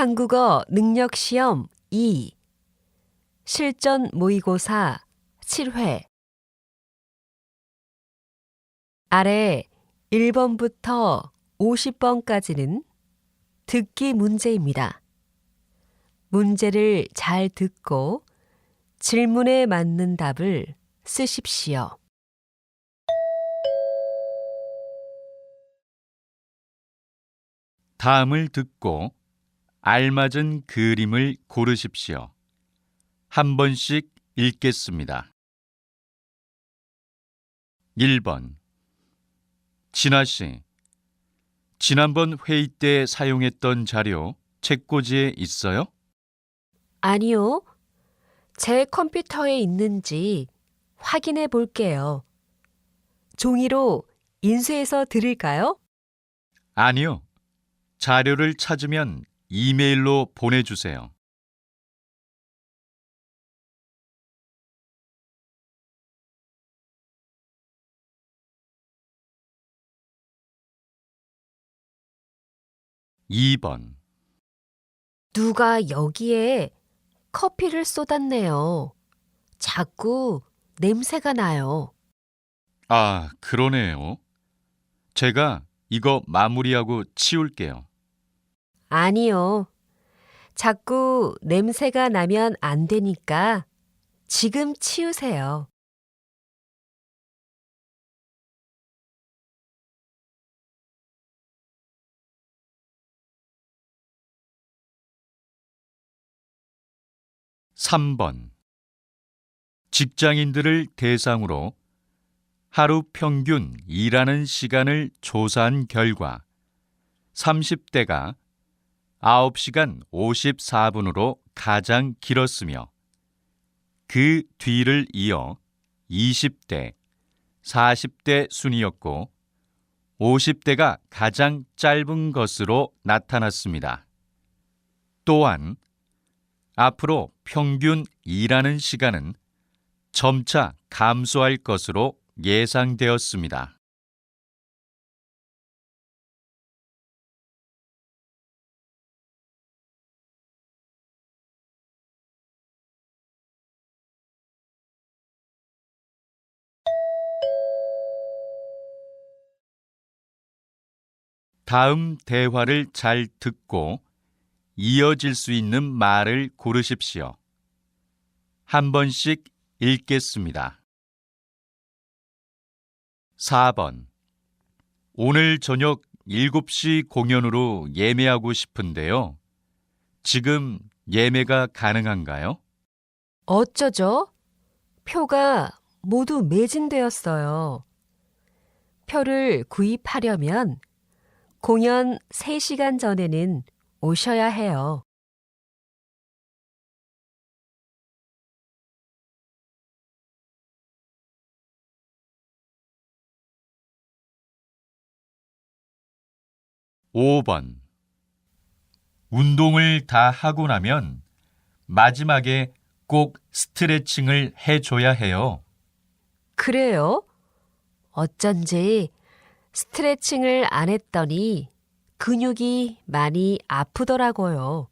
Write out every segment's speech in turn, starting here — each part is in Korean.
한국어 능력시험 2 실전 모의고사 7회 아래 1번부터 50번까지는 듣기 문제입니다. 문제를 잘 듣고 질문에 맞는 답을 쓰십시오. 다음을 듣고 알맞은 그림을 고르십시오. 한 번씩 읽겠습니다. 1번. 진아 씨, 지난번 회의 때 사용했던 자료 책꽂이에 있어요? 아니요. 제 컴퓨터에 있는지 확인해 볼게요. 종이로 인쇄해서 드릴까요? 아니요. 자료를 찾으면 이메일로 보내주세요. 2번. 누가 여기에 커피를 쏟았네요. 자꾸 냄새가 나요. 아, 그러네요. 제가 이거 마무리하고 치울게요. 아니요. 자꾸 냄새가 나면 안 되니까 지금 치우세요. 3번. 직장인들을 대상으로 하루 평균 일하는 시간을 조사한 결과 30대가 9시간 54분으로 가장 길었으며 그 뒤를 이어 20대, 40대 순이었고 50대가 가장 짧은 것으로 나타났습니다. 또한 앞으로 평균 일하는 시간은 점차 감소할 것으로 예상되었습니다. 다음 대화를 잘 듣고 이어질 수 있는 말을 고르십시오. 한 번씩 읽겠습니다. 4번. 오늘 저녁 7시 공연으로 예매하고 싶은데요. 지금 예매가 가능한가요? 어쩌죠? 표가 모두 매진되었어요. 표를 구입하려면 공연 3시간 전에는 오셔야 해요. 5번. 운동을 다 하고 나면 마지막에 꼭 스트레칭을 해줘야 해요. 그래요? 어쩐지 스트레칭을 안 했더니 근육이 많이 아프더라고요.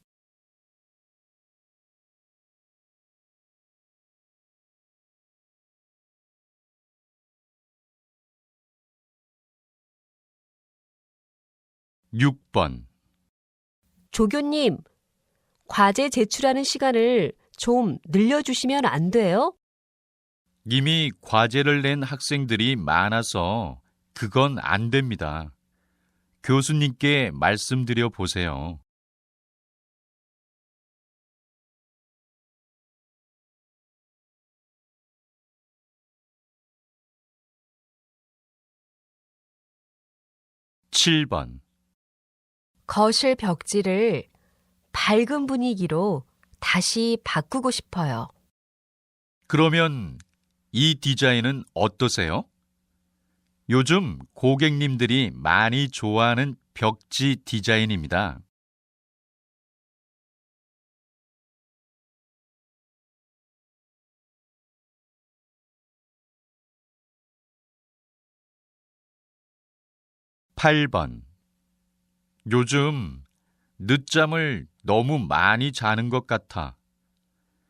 6번. 조교님, 과제 제출하는 시간을 좀 늘려주시면 안 돼요? 이미 과제를 낸 학생들이 많아서 그건 안 됩니다. 교수님께 말씀드려 보세요. 7번. 거실 벽지를 밝은 분위기로 다시 바꾸고 싶어요. 그러면 이 디자인은 어떠세요? 요즘 고객님들이 많이 좋아하는 벽지 디자인입니다. 8번. 요즘 늦잠을 너무 많이 자는 것 같아.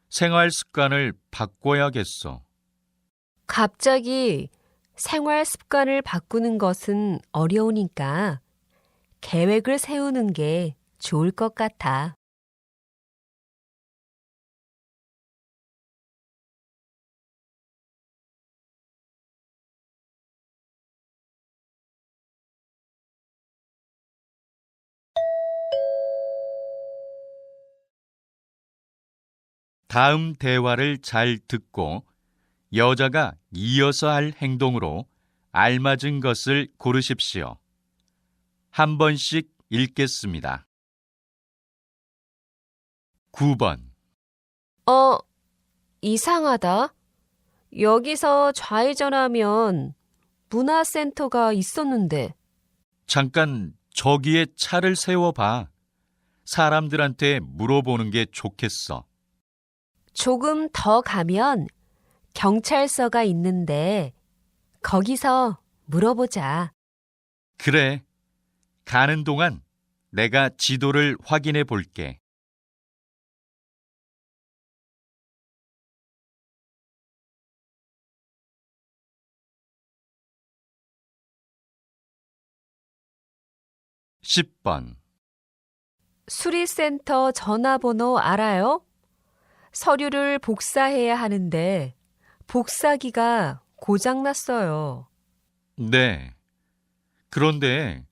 생활 습관을 바꿔야겠어. 갑자기 생활 습관을 바꾸는 것은 어려우니까 계획을 세우는 게 좋을 것 같아. 다음 대화를 잘 듣고 여자가 이어서 할 행동으로 알맞은 것을 고르십시오. 한 번씩 읽겠습니다. 9번. 이상하다. 여기서 좌회전하면 문화센터가 있었는데. 잠깐 저기에 차를 세워봐. 사람들한테 물어보는 게 좋겠어. 조금 더 가면 경찰서가 있는데 거기서 물어보자. 그래. 가는 동안 내가 지도를 확인해 볼게. (10번) 수리센터 전화번호 알아요? 서류를 복사해야 하는데 복사기가 고장났어요. 네. 그런데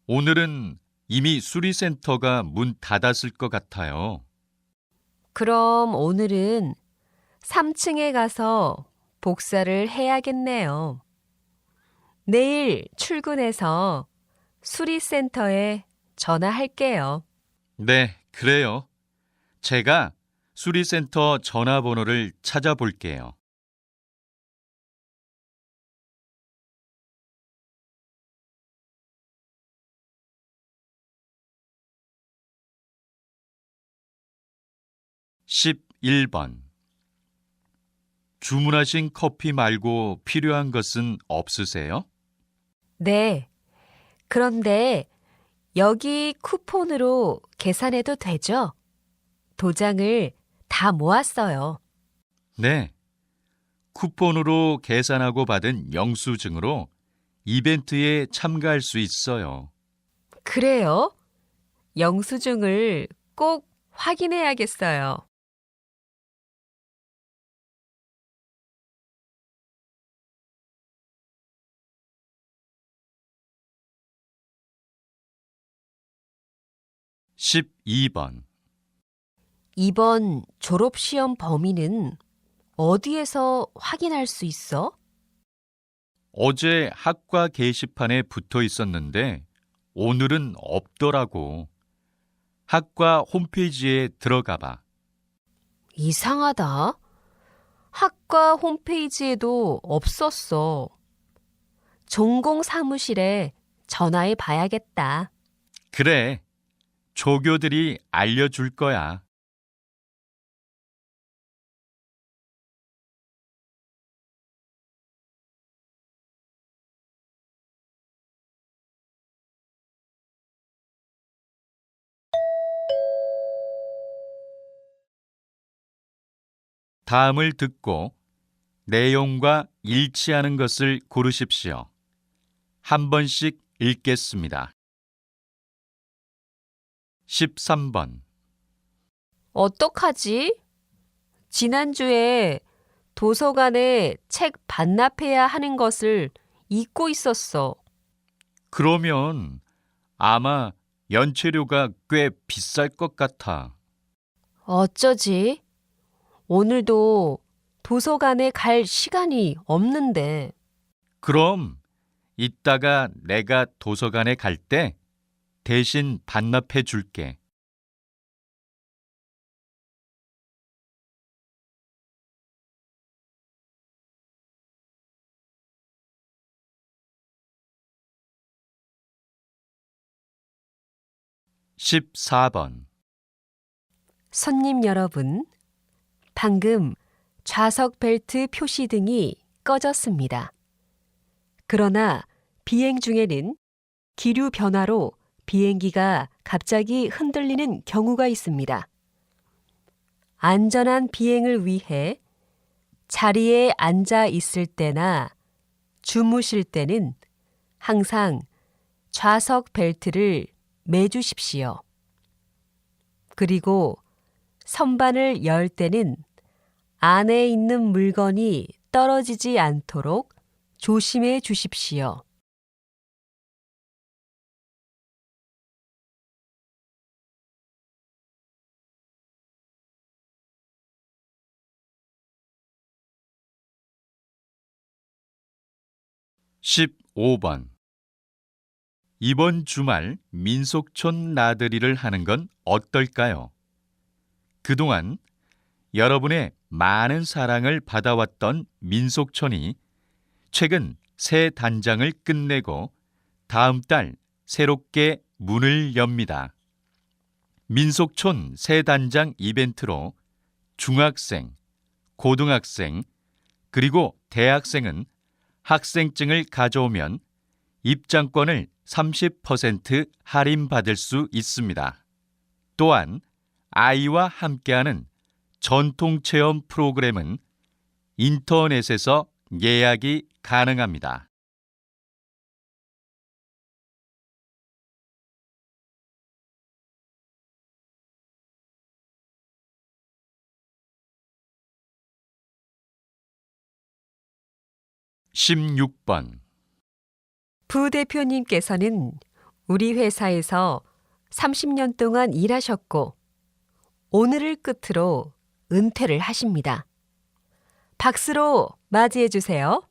오늘은 이미 수리센터가 문 닫았을 것 같아요. 그럼 오늘은 3층에 가서 복사를 해야겠네요. 내일 출근해서 수리센터에 전화할게요. 네, 그래요. 제가 수리센터 전화번호를 찾아볼게요. (11번) 주문하신 커피 말고 필요한 것은 없으세요? 네. 그런데 여기 쿠폰으로 계산해도 되죠? 도장을 다 모았어요. 네. 쿠폰으로 계산하고 받은 영수증으로 이벤트에 참가할 수 있어요. 그래요? 영수증을 꼭 확인해야겠어요. (12번) 이번 졸업시험 범위는 어디에서 확인할 수 있어? 어제 학과 게시판에 붙어 있었는데 오늘은 없더라고. 학과 홈페이지에 들어가 봐. 이상하다. 학과 홈페이지에도 없었어. 전공 사무실에 전화해 봐야겠다. 그래. 조교들이 알려줄 거야. 다음을 듣고 내용과 일치하는 것을 고르십시오. 한 번씩 읽겠습니다. 13번. 어떡하지? 지난주에 도서관에 책 반납해야 하는 것을 잊고 있었어. 그러면 아마 연체료가 꽤 비쌀 것 같아. 어쩌지? 오늘도 도서관에 갈 시간이 없는데. 그럼 이따가 내가 도서관에 갈 때 대신 반납해 줄게. 14번. 손님 여러분, 방금 좌석 벨트 표시등이 꺼졌습니다. 그러나 비행 중에는 기류 변화로 비행기가 갑자기 흔들리는 경우가 있습니다. 안전한 비행을 위해 자리에 앉아 있을 때나 주무실 때는 항상 좌석 벨트를 매주십시오. 그리고 선반을 열 때는 안에 있는 물건이 떨어지지 않도록 조심해 주십시오. (15번) 이번 주말 민속촌 나들이를 하는 건 어떨까요? 그동안 여러분의 많은 사랑을 받아왔던 민속촌이 최근 새 단장을 끝내고 다음 달 새롭게 문을 엽니다. 민속촌 새 단장 이벤트로 중학생, 고등학생, 그리고 대학생은 학생증을 가져오면 입장권을 30% 할인받을 수 있습니다. 또한 아이와 함께하는 전통체험 프로그램은 인터넷에서 예약이 가능합니다. (16번) 부대표님께서는 우리 회사에서 30년 동안 일하셨고 오늘을 끝으로 은퇴를 하십니다. 박수로 맞이해 주세요.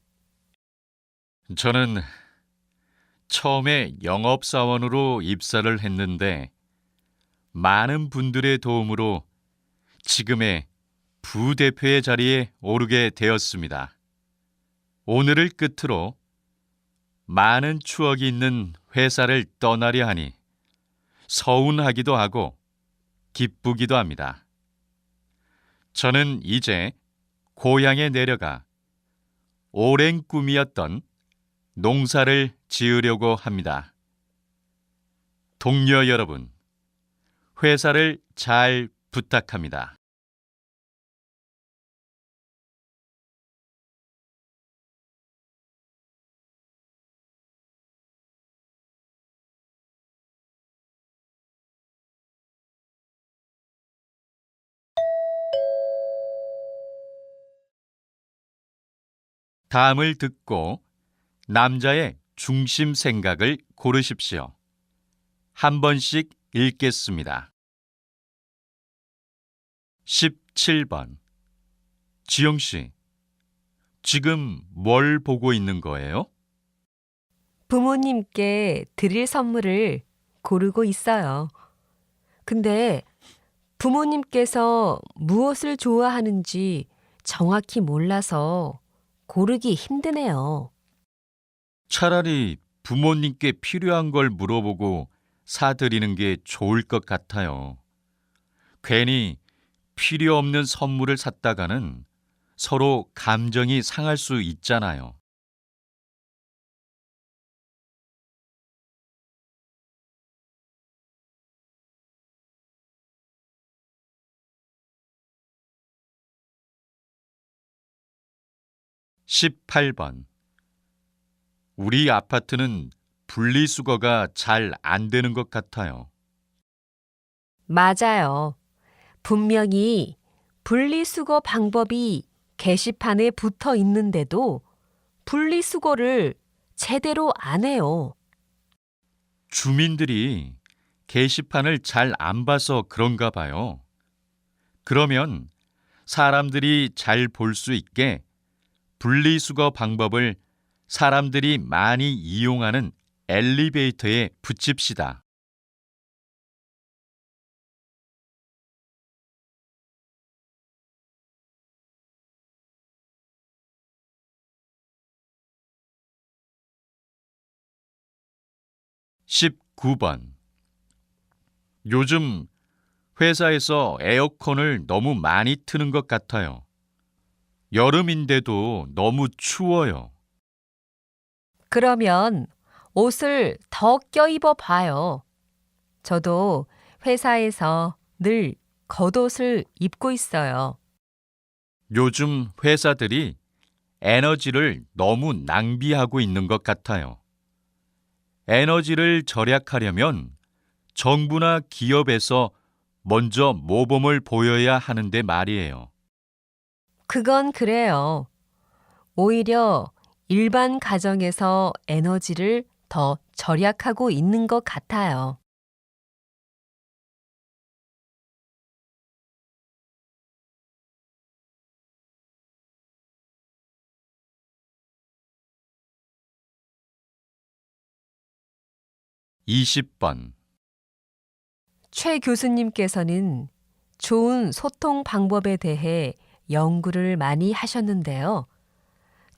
저는 처음에 영업사원으로 입사를 했는데 많은 분들의 도움으로 지금의 부대표의 자리에 오르게 되었습니다. 오늘을 끝으로 많은 추억이 있는 회사를 떠나려 하니 서운하기도 하고 기쁘기도 합니다. 저는 이제 고향에 내려가 오랜 꿈이었던 농사를 지으려고 합니다. 동료 여러분, 회사를 잘 부탁합니다. 다음을 듣고 남자의 중심 생각을 고르십시오. 한 번씩 읽겠습니다. 17번 지영 씨, 지금 뭘 보고 있는 거예요? 부모님께 드릴 선물을 고르고 있어요. 근데 부모님께서 무엇을 좋아하는지 정확히 몰라서 고르기 힘드네요. 차라리 부모님께 필요한 걸 물어보고 사드리는 게 좋을 것 같아요. 괜히 필요 없는 선물을 샀다가는 서로 감정이 상할 수 있잖아요. (18번) 우리 아파트는 분리수거가 잘 안 되는 것 같아요. 맞아요. 분명히 분리수거 방법이 게시판에 붙어 있는데도 분리수거를 제대로 안 해요. 주민들이 게시판을 잘 안 봐서 그런가 봐요. 그러면 사람들이 잘 볼 수 있게 분리수거 방법을 사람들이 많이 이용하는 엘리베이터에 붙입시다. (19번) 요즘 회사에서 에어컨을 너무 많이 트는 것 같아요. 여름인데도 너무 추워요. 그러면 옷을 더 껴입어 봐요. 저도 회사에서 늘 겉옷을 입고 있어요. 요즘 회사들이 에너지를 너무 낭비하고 있는 것 같아요. 에너지를 절약하려면 정부나 기업에서 먼저 모범을 보여야 하는데 말이에요. 그건 그래요. 오히려 일반 가정에서 에너지를 더 절약하고 있는 것 같아요. 이십 번 최 교수님께서는 좋은 소통 방법에 대해 연구를 많이 하셨는데요.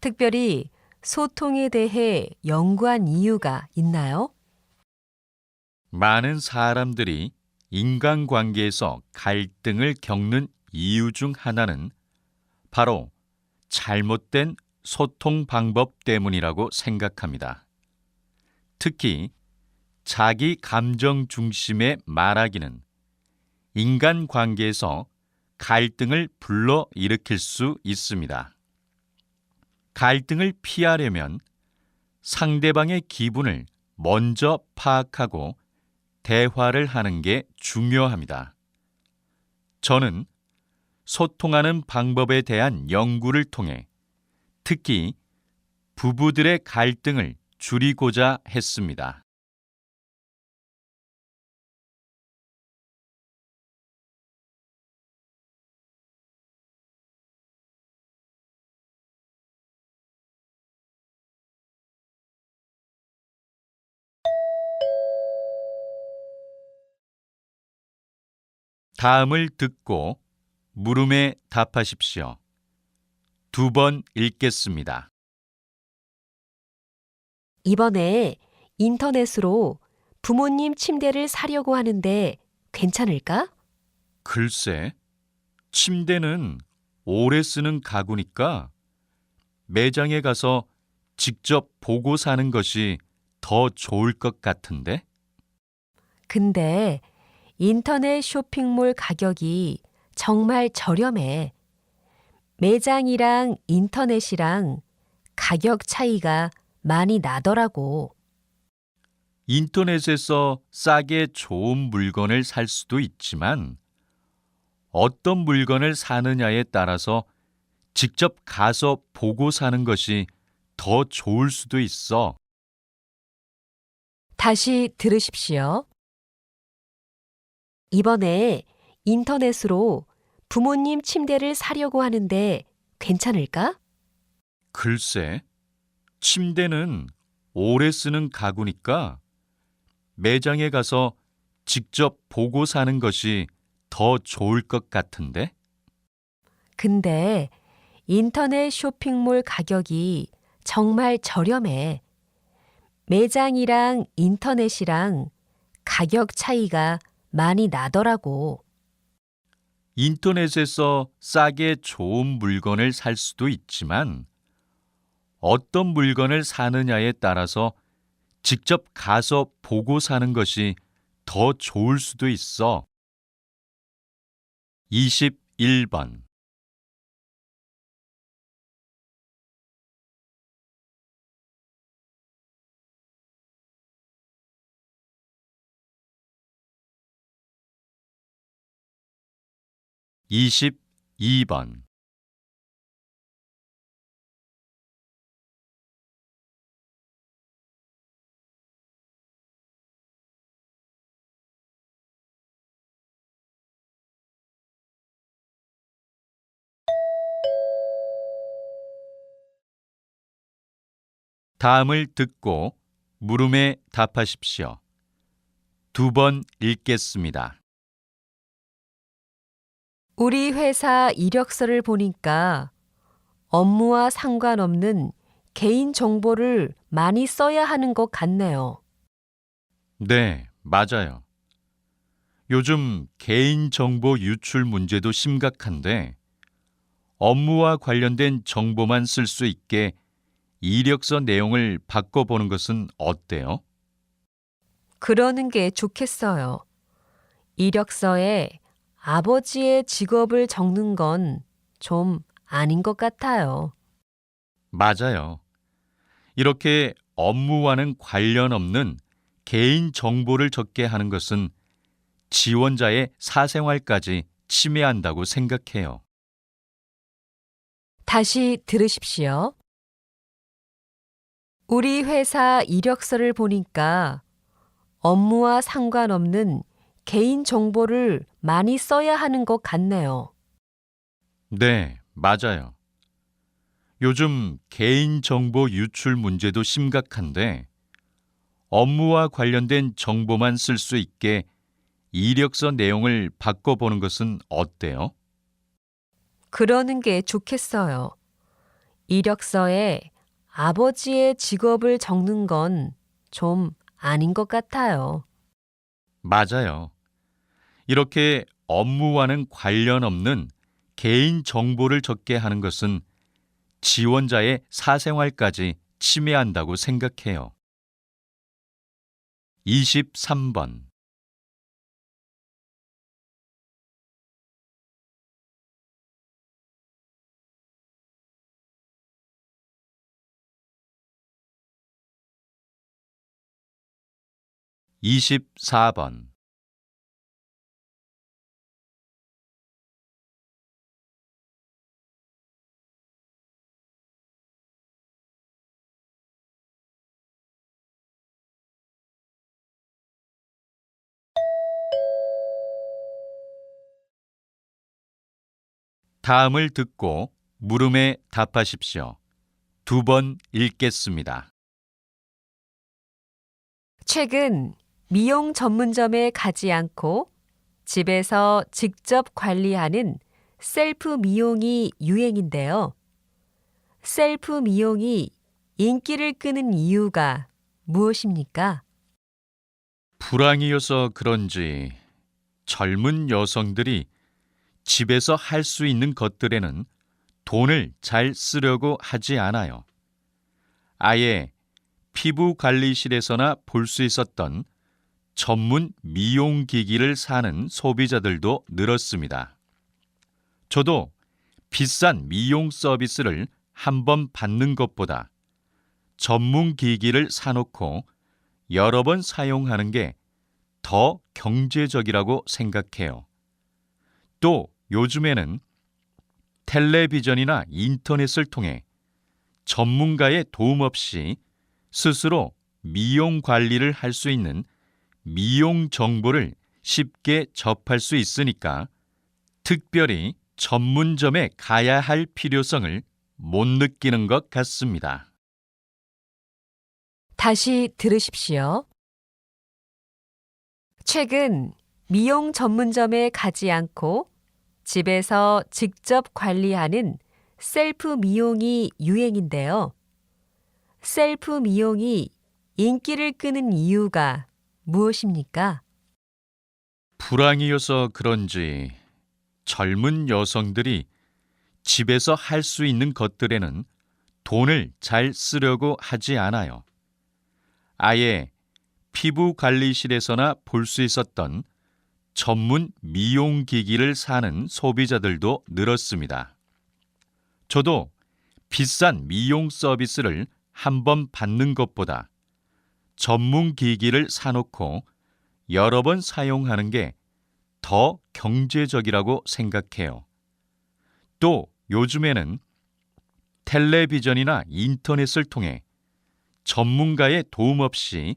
특별히 소통에 대해 연구한 이유가 있나요? 많은 사람들이 인간관계에서 갈등을 겪는 이유 중 하나는 바로 잘못된 소통 방법 때문이라고 생각합니다. 특히 자기 감정 중심의 말하기는 인간관계에서 갈등을 불러일으킬 수 있습니다. 갈등을 피하려면 상대방의 기분을 먼저 파악하고 대화를 하는 게 중요합니다. 저는 소통하는 방법에 대한 연구를 통해 특히 부부들의 갈등을 줄이고자 했습니다. 다음을 듣고 물음에 답하십시오. 2번 읽겠습니다. 이번에 인터넷으로 부모님 침대를 사려고 하는데 괜찮을까? 글쎄, 침대는 오래 쓰는 가구니까 매장에 가서 직접 보고 사는 것이 더 좋을 것 같은데? 근데 인터넷 쇼핑몰 가격이 정말 저렴해. 매장이랑 인터넷이랑 가격 차이가 많이 나더라고. 인터넷에서 싸게 좋은 물건을 살 수도 있지만 어떤 물건을 사느냐에 따라서 직접 가서 보고 사는 것이 더 좋을 수도 있어. 다시 들으십시오. 이번에 인터넷으로 부모님 침대를 사려고 하는데 괜찮을까? 글쎄, 침대는 오래 쓰는 가구니까 매장에 가서 직접 보고 사는 것이 더 좋을 것 같은데? 근데 인터넷 쇼핑몰 가격이 정말 저렴해. 매장이랑 인터넷이랑 가격 차이가 많이 나더라고. 인터넷에서 싸게 좋은 물건을 살 수도 있지만 어떤 물건을 사느냐에 따라서 직접 가서 보고 사는 것이 더 좋을 수도 있어. 21번 이십이 번 다음을 듣고 물음에 답하십시오. 2번 읽겠습니다. 우리 회사 이력서를 보니까 업무와 상관없는 개인 정보를 많이 써야 하는 것 같네요. 네, 맞아요. 요즘 개인정보 유출 문제도 심각한데 업무와 관련된 정보만 쓸 수 있게 이력서 내용을 바꿔보는 것은 어때요? 그러는 게 좋겠어요. 이력서에 아버지의 직업을 적는 건 좀 아닌 것 같아요. 맞아요. 이렇게 업무와는 관련 없는 개인 정보를 적게 하는 것은 지원자의 사생활까지 침해한다고 생각해요. 다시 들으십시오. 우리 회사 이력서를 보니까 업무와 상관없는 개인 정보를 많이 써야 하는 것 같네요. 네, 맞아요. 요즘 개인정보 유출 문제도 심각한데 업무와 관련된 정보만 쓸 수 있게 이력서 내용을 바꿔보는 것은 어때요? 그러는 게 좋겠어요. 이력서에 아버지의 직업을 적는 건 좀 아닌 것 같아요. 맞아요. 이렇게 업무와는 관련 없는 개인 정보를 적게 하는 것은 지원자의 사생활까지 침해한다고 생각해요. 23번. 이십사 번 다음을 듣고 물음에 답하십시오. 두 번 읽겠습니다. 최근 미용 전문점에 가지 않고 집에서 직접 관리하는 셀프 미용이 유행인데요. 셀프 미용이 인기를 끄는 이유가 무엇입니까? 불황이어서 그런지 젊은 여성들이 집에서 할 수 있는 것들에는 돈을 잘 쓰려고 하지 않아요. 아예 피부 관리실에서나 볼 수 있었던 전문 미용기기를 사는 소비자들도 늘었습니다. 저도 비싼 미용 서비스를 한 번 받는 것보다 전문 기기를 사놓고 여러 번 사용하는 게 더 경제적이라고 생각해요. 또 요즘에는 텔레비전이나 인터넷을 통해 전문가의 도움 없이 스스로 미용 관리를 할 수 있는 미용 정보를 쉽게 접할 수 있으니까 특별히 전문점에 가야 할 필요성을 못 느끼는 것 같습니다. 다시 들으십시오. 최근 미용 전문점에 가지 않고 집에서 직접 관리하는 셀프 미용이 유행인데요. 셀프 미용이 인기를 끄는 이유가 무엇입니까? 불황이어서 그런지 젊은 여성들이 집에서 할 수 있는 것들에는 돈을 잘 쓰려고 하지 않아요. 아예 피부 관리실에서나 볼 수 있었던 전문 미용기기를 사는 소비자들도 늘었습니다. 저도 비싼 미용 서비스를 한 번 받는 것보다 전문 기기를 사놓고 여러 번 사용하는 게 더 경제적이라고 생각해요. 또 요즘에는 텔레비전이나 인터넷을 통해 전문가의 도움 없이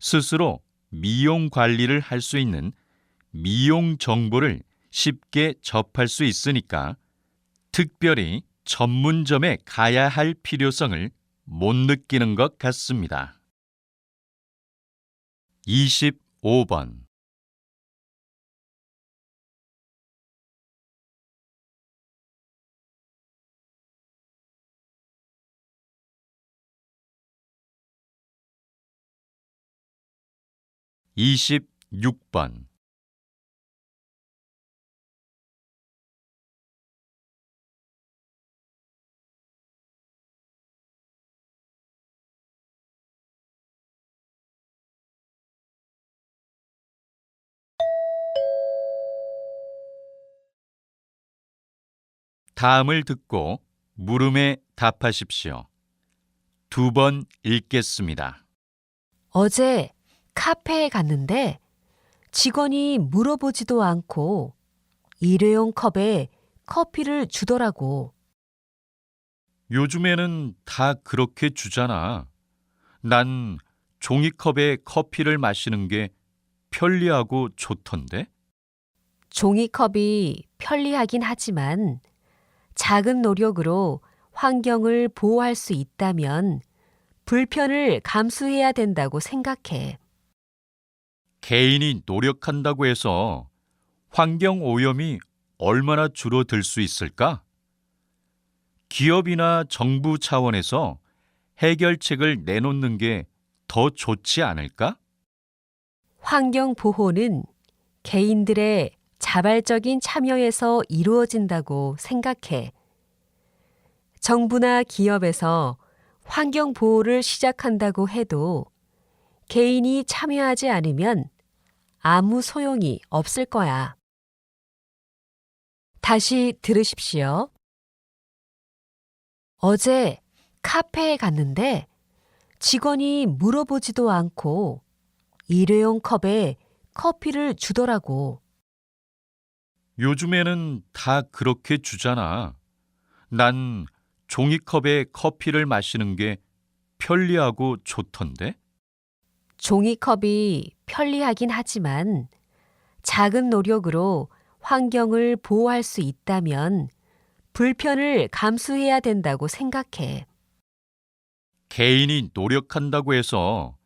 스스로 미용 관리를 할 수 있는 미용 정보를 쉽게 접할 수 있으니까 특별히 전문점에 가야 할 필요성을 못 느끼는 것 같습니다. 25번. 26번. 다음을 듣고 물음에 답하십시오. 2번 읽겠습니다. 어제 카페에 갔는데 직원이 물어보지도 않고 일회용 컵에 커피를 주더라고. 요즘에는 다 그렇게 주잖아. 난 종이컵에 커피를 마시는 게 편리하고 좋던데? 종이컵이 편리하긴 하지만 작은 노력으로 환경을 보호할 수 있다면 불편을 감수해야 된다고 생각해. 개인이 노력한다고 해서 환경 오염이 얼마나 줄어들 수 있을까? 기업이나 정부 차원에서 해결책을 내놓는 게 더 좋지 않을까? 환경 보호는 개인들의 자발적인 참여에서 이루어진다고 생각해. 정부나 기업에서 환경 보호를 시작한다고 해도 개인이 참여하지 않으면 아무 소용이 없을 거야. 다시 들으십시오. 어제 카페에 갔는데 직원이 물어보지도 않고 일회용 컵에 커피를 주더라고. 요즘에는 다 그렇게 주잖아. 난 종이컵에 커피를 마시는 게 편리하고 좋던데? 종이컵이 편리하긴 하지만 작은 노력으로 환경을 보호할 수 있다면 불편을 감수해야 된다고 생각해. 개인이 노력한다고 해서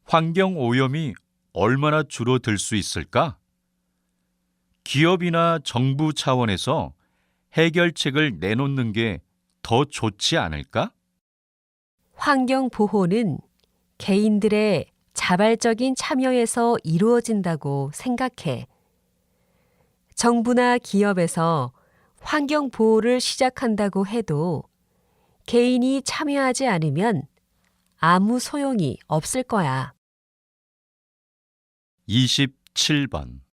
환경 오염이 얼마나 줄어들 수 있을까? 기업이나 정부 차원에서 해결책을 내놓는 게 더 좋지 않을까? 환경 보호는 개인들의 자발적인 참여에서 이루어진다고 생각해. 정부나 기업에서 환경 보호를 시작한다고 해도 개인이 참여하지 않으면 아무 소용이 없을 거야. 27번.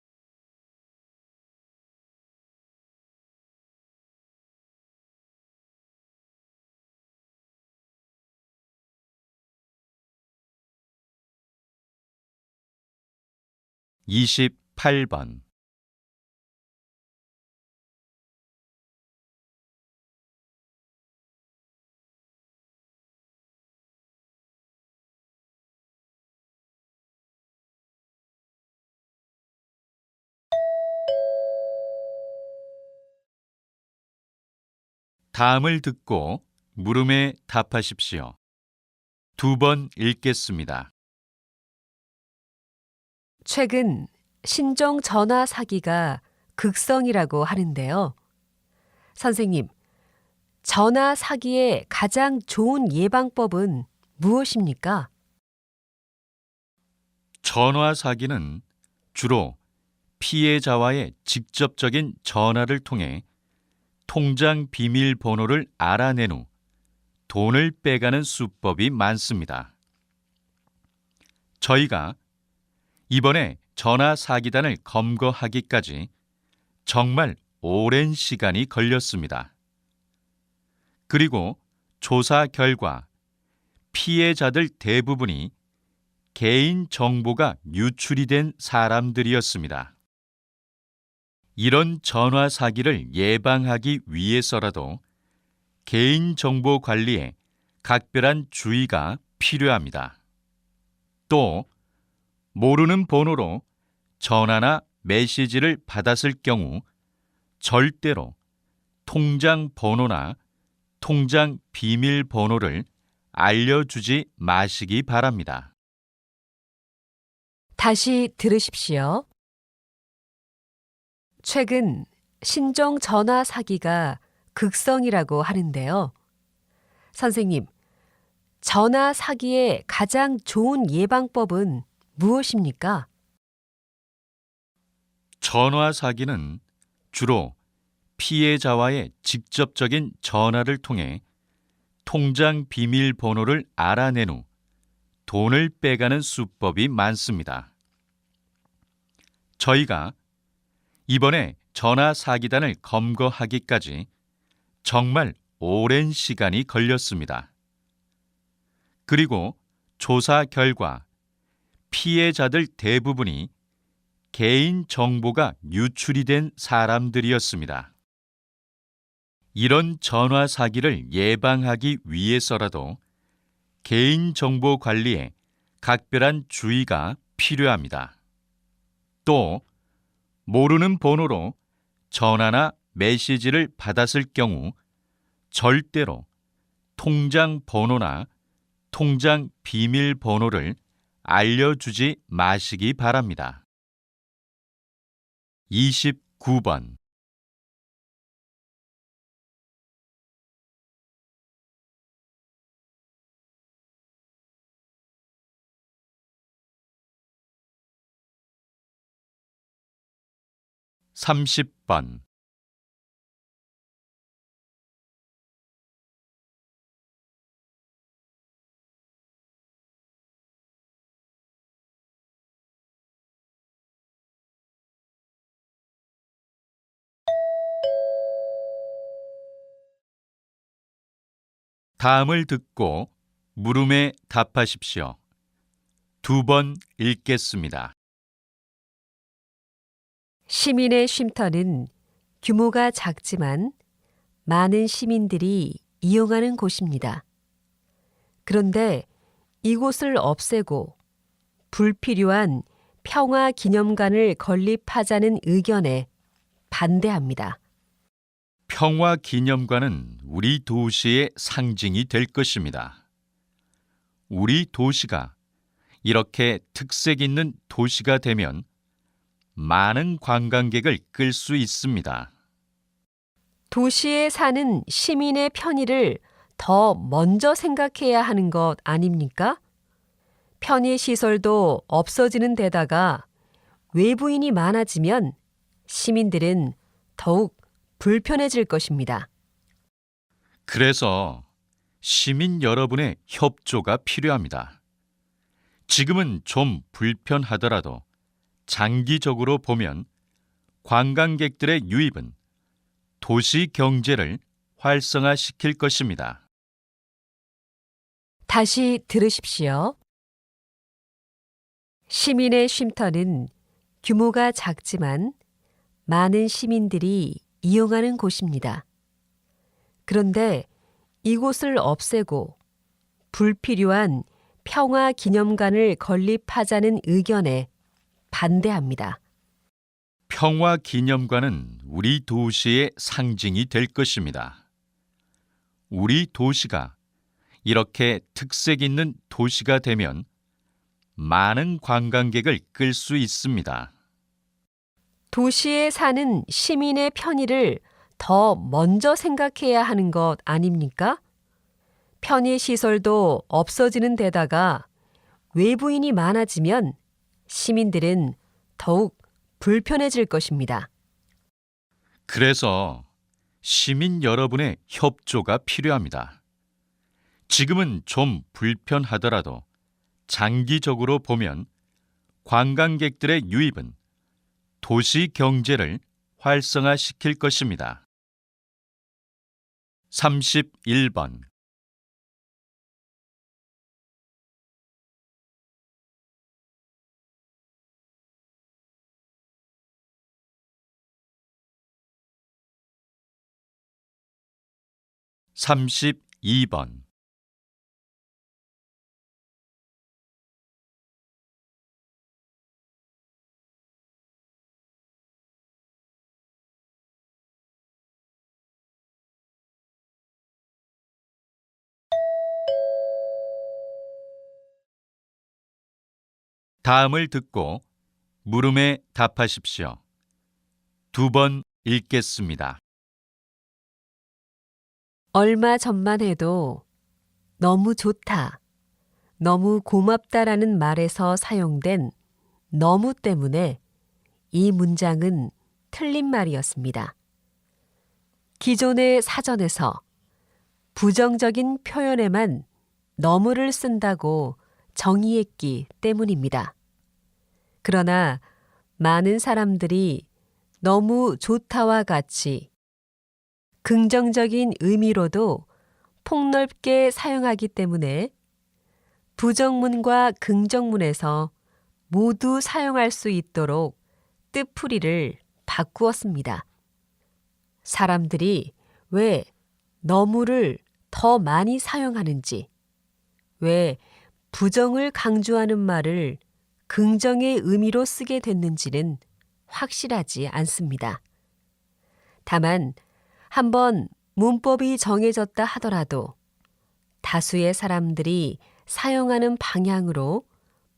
이십팔 번. 다음을 듣고 물음에 답하십시오. 2번 읽겠습니다. 최근 신종 전화 사기가 극성이라고 하는데요. 선생님, 전화 사기의 가장 좋은 예방법은 무엇입니까? 전화 사기는 주로 피해자와의 직접적인 전화를 통해 통장 비밀번호를 알아낸 후 돈을 빼가는 수법이 많습니다. 저희가 이번에 전화 사기단을 검거하기까지 정말 오랜 시간이 걸렸습니다. 그리고 조사 결과 피해자들 대부분이 개인 정보가 유출이 된 사람들이었습니다. 이런 전화 사기를 예방하기 위해서라도 개인 정보 관리에 각별한 주의가 필요합니다. 또 모르는 번호로 전화나 메시지를 받았을 경우 절대로 통장 번호나 통장 비밀번호를 알려주지 마시기 바랍니다. 다시 들으십시오. 최근 신종 전화 사기가 극성이라고 하는데요. 선생님, 전화 사기의 가장 좋은 예방법은 무엇입니까? 전화 사기는 주로 피해자와의 직접적인 전화를 통해 통장 비밀번호를 알아낸 후 돈을 빼가는 수법이 많습니다. 저희가 이번에 전화 사기단을 검거하기까지 정말 오랜 시간이 걸렸습니다. 그리고 조사 결과 피해자들 대부분이 개인 정보가 유출이 된 사람들이었습니다. 이런 전화 사기를 예방하기 위해서라도 개인 정보 관리에 각별한 주의가 필요합니다. 또 모르는 번호로 전화나 메시지를 받았을 경우 절대로 통장 번호나 통장 비밀번호를 알려주지 마시기 바랍니다. 29번. 삼십 번. 다음을 듣고 물음에 답하십시오. 2번 읽겠습니다. 시민의 쉼터는 규모가 작지만 많은 시민들이 이용하는 곳입니다. 그런데 이곳을 없애고 불필요한 평화 기념관을 건립하자는 의견에 반대합니다. 평화 기념관은 우리 도시의 상징이 될 것입니다. 우리 도시가 이렇게 특색 있는 도시가 되면 많은 관광객을 끌 수 있습니다. 도시에 사는 시민의 편의를 더 먼저 생각해야 하는 것 아닙니까? 편의시설도 없어지는 데다가 외부인이 많아지면 시민들은 더욱 불편해질 것입니다. 그래서 시민 여러분의 협조가 필요합니다. 지금은 좀 불편하더라도 장기적으로 보면 관광객들의 유입은 도시 경제를 활성화시킬 것입니다. 다시 들으십시오. 시민의 쉼터는 규모가 작지만 많은 시민들이 이용하는 곳입니다. 그런데 이곳을 없애고 불필요한 평화 기념관을 건립하자는 의견에 반대합니다. 평화 기념관은 우리 도시의 상징이 될 것입니다. 우리 도시가 이렇게 특색 있는 도시가 되면 많은 관광객을 끌 수 있습니다. 도시에 사는 시민의 편의를 더 먼저 생각해야 하는 것 아닙니까? 편의시설도 없어지는 데다가 외부인이 많아지면 시민들은 더욱 불편해질 것입니다. 그래서 시민 여러분의 협조가 필요합니다. 지금은 좀 불편하더라도 장기적으로 보면 관광객들의 유입은 도시 경제를 활성화시킬 것입니다. 31번. 삼십이 번. 다음을 듣고 물음에 답하십시오. 2번 읽겠습니다. 얼마 전만 해도 너무 좋다, 너무 고맙다라는 말에서 사용된 너무 때문에 이 문장은 틀린 말이었습니다. 기존의 사전에서 부정적인 표현에만 너무를 쓴다고 정의했기 때문입니다. 그러나 많은 사람들이 너무 좋다와 같이 긍정적인 의미로도 폭넓게 사용하기 때문에 부정문과 긍정문에서 모두 사용할 수 있도록 뜻풀이를 바꾸었습니다. 사람들이 왜 너무를 더 많이 사용하는지, 왜 부정을 강조하는 말을 긍정의 의미로 쓰게 됐는지는 확실하지 않습니다. 다만 한번 문법이 정해졌다 하더라도 다수의 사람들이 사용하는 방향으로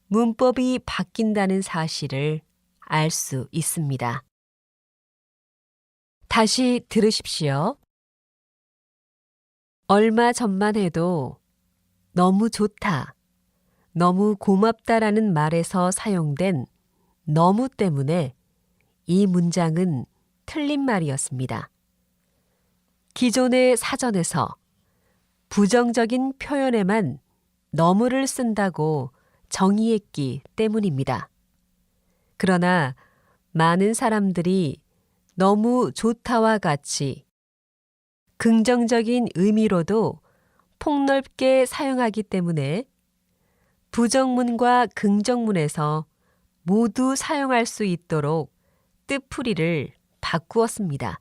문법이 바뀐다는 사실을 알 수 있습니다. 다시 들으십시오. 얼마 전만 해도 너무 좋다, 너무 고맙다라는 말에서 사용된 너무 때문에 이 문장은 틀린 말이었습니다. 기존의 사전에서 부정적인 표현에만 너무를 쓴다고 정의했기 때문입니다. 그러나 많은 사람들이 너무 좋다와 같이 긍정적인 의미로도 폭넓게 사용하기 때문에 부정문과 긍정문에서 모두 사용할 수 있도록 뜻풀이를 바꾸었습니다.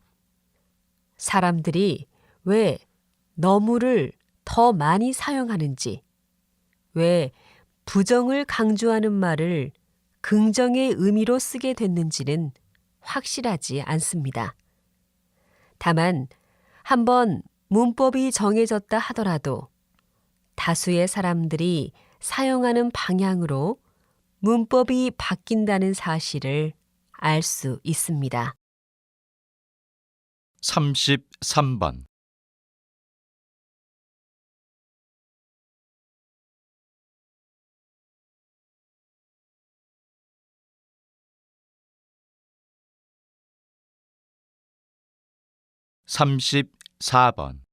사람들이 왜 너무를 더 많이 사용하는지, 왜 부정을 강조하는 말을 긍정의 의미로 쓰게 됐는지는 확실하지 않습니다. 다만 한번 문법이 정해졌다 하더라도 다수의 사람들이 사용하는 방향으로 문법이 바뀐다는 사실을 알 수 있습니다. 33번. 삼십사 번.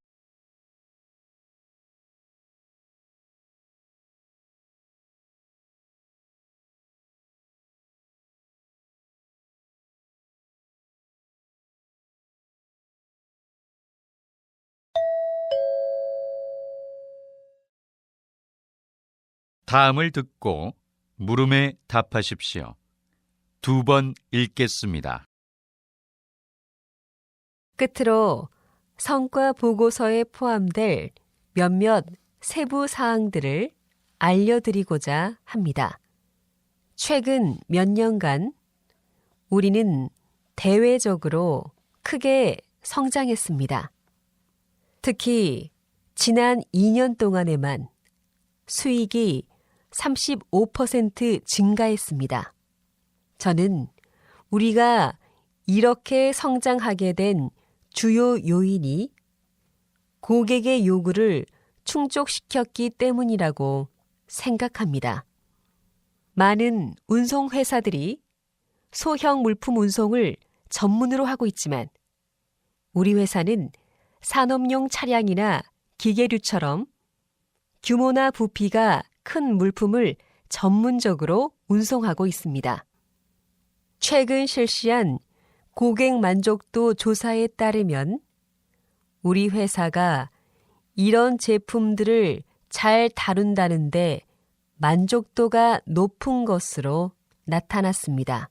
다음을 듣고 물음에 답하십시오. 2번 읽겠습니다. 끝으로 성과 보고서에 포함될 몇몇 세부 사항들을 알려드리고자 합니다. 최근 몇 년간 우리는 대외적으로 크게 성장했습니다. 특히 지난 2년 동안에만 수익이 35% 증가했습니다. 저는 우리가 이렇게 성장하게 된 주요 요인이 고객의 요구를 충족시켰기 때문이라고 생각합니다. 많은 운송회사들이 소형 물품 운송을 전문으로 하고 있지만 우리 회사는 산업용 차량이나 기계류처럼 규모나 부피가 큰 물품을 전문적으로 운송하고 있습니다. 최근 실시한 고객 만족도 조사에 따르면 우리 회사가 이런 제품들을 잘 다룬다는데 만족도가 높은 것으로 나타났습니다.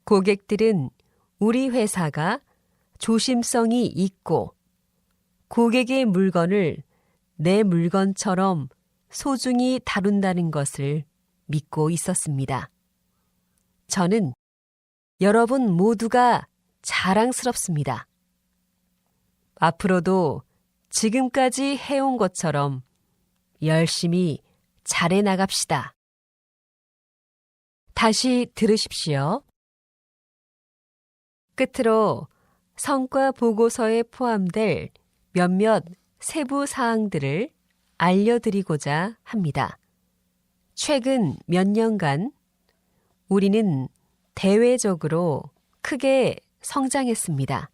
고객들은 우리 회사가 조심성이 있고 고객의 물건을 내 물건처럼 소중히 다룬다는 것을 믿고 있었습니다. 저는 여러분 모두가 자랑스럽습니다. 앞으로도 지금까지 해온 것처럼 열심히 잘해 나갑시다. 다시 들으십시오. 끝으로 성과 보고서에 포함될 몇몇 세부 사항들을 알려드리고자 합니다. 최근 몇 년간 우리는 대외적으로 크게 성장했습니다.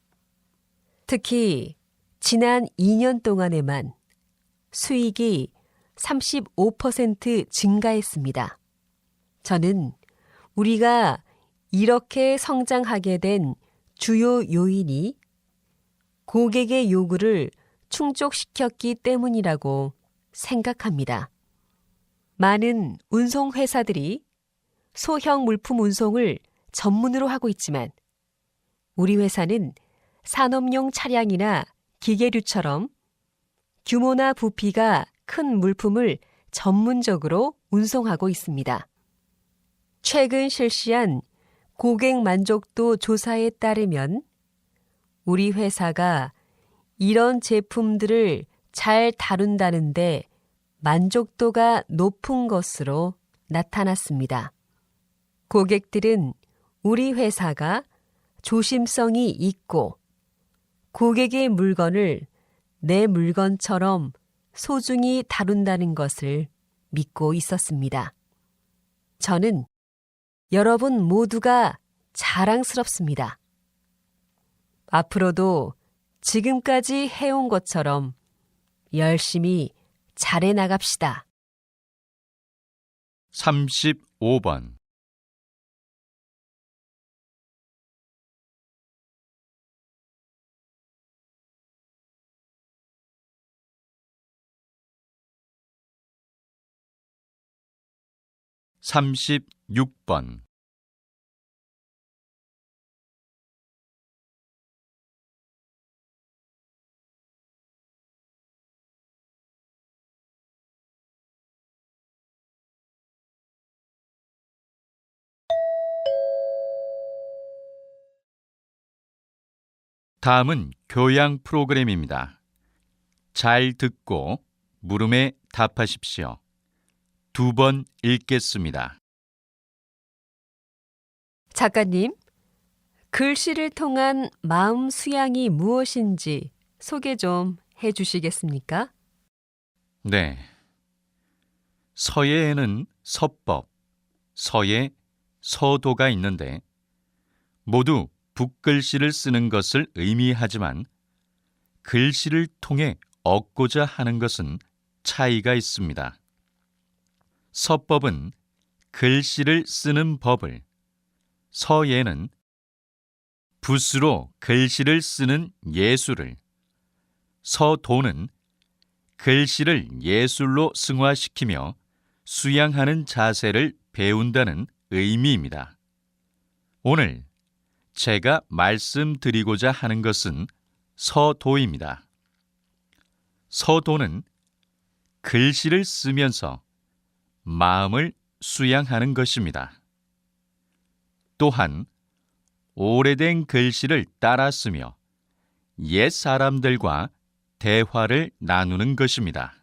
특히 지난 2년 동안에만 수익이 35% 증가했습니다. 저는 우리가 이렇게 성장하게 된 주요 요인이 고객의 요구를 충족시켰기 때문이라고 생각합니다. 많은 운송회사들이 소형 물품 운송을 전문으로 하고 있지만 우리 회사는 산업용 차량이나 기계류처럼 규모나 부피가 큰 물품을 전문적으로 운송하고 있습니다. 최근 실시한 고객 만족도 조사에 따르면 우리 회사가 이런 제품들을 잘 다룬다는데 만족도가 높은 것으로 나타났습니다. 고객들은 우리 회사가 조심성이 있고 고객의 물건을 내 물건처럼 소중히 다룬다는 것을 믿고 있었습니다. 저는 여러분 모두가 자랑스럽습니다. 앞으로도 지금까지 해온 것처럼 열심히 잘해 나갑시다. 35번. 삼십육 번. 다음은 교양 프로그램입니다. 잘 듣고 물음에 답하십시오. 2번 읽겠습니다. 작가님, 글씨를 통한 마음 수양이 무엇인지 소개 좀 해주시겠습니까? 네. 서예에는 서법, 서예, 서도가 있는데 모두 붓글씨를 쓰는 것을 의미하지만 글씨를 통해 얻고자 하는 것은 차이가 있습니다. 서법은 글씨를 쓰는 법을, 서예는 붓으로 글씨를 쓰는 예술을, 서도는 글씨를 예술로 승화시키며 수양하는 자세를 배운다는 의미입니다. 오늘 제가 말씀드리고자 하는 것은 서도입니다. 서도는 글씨를 쓰면서 마음을 수양하는 것입니다. 또한 오래된 글씨를 따라 쓰며 옛 사람들과 대화를 나누는 것입니다.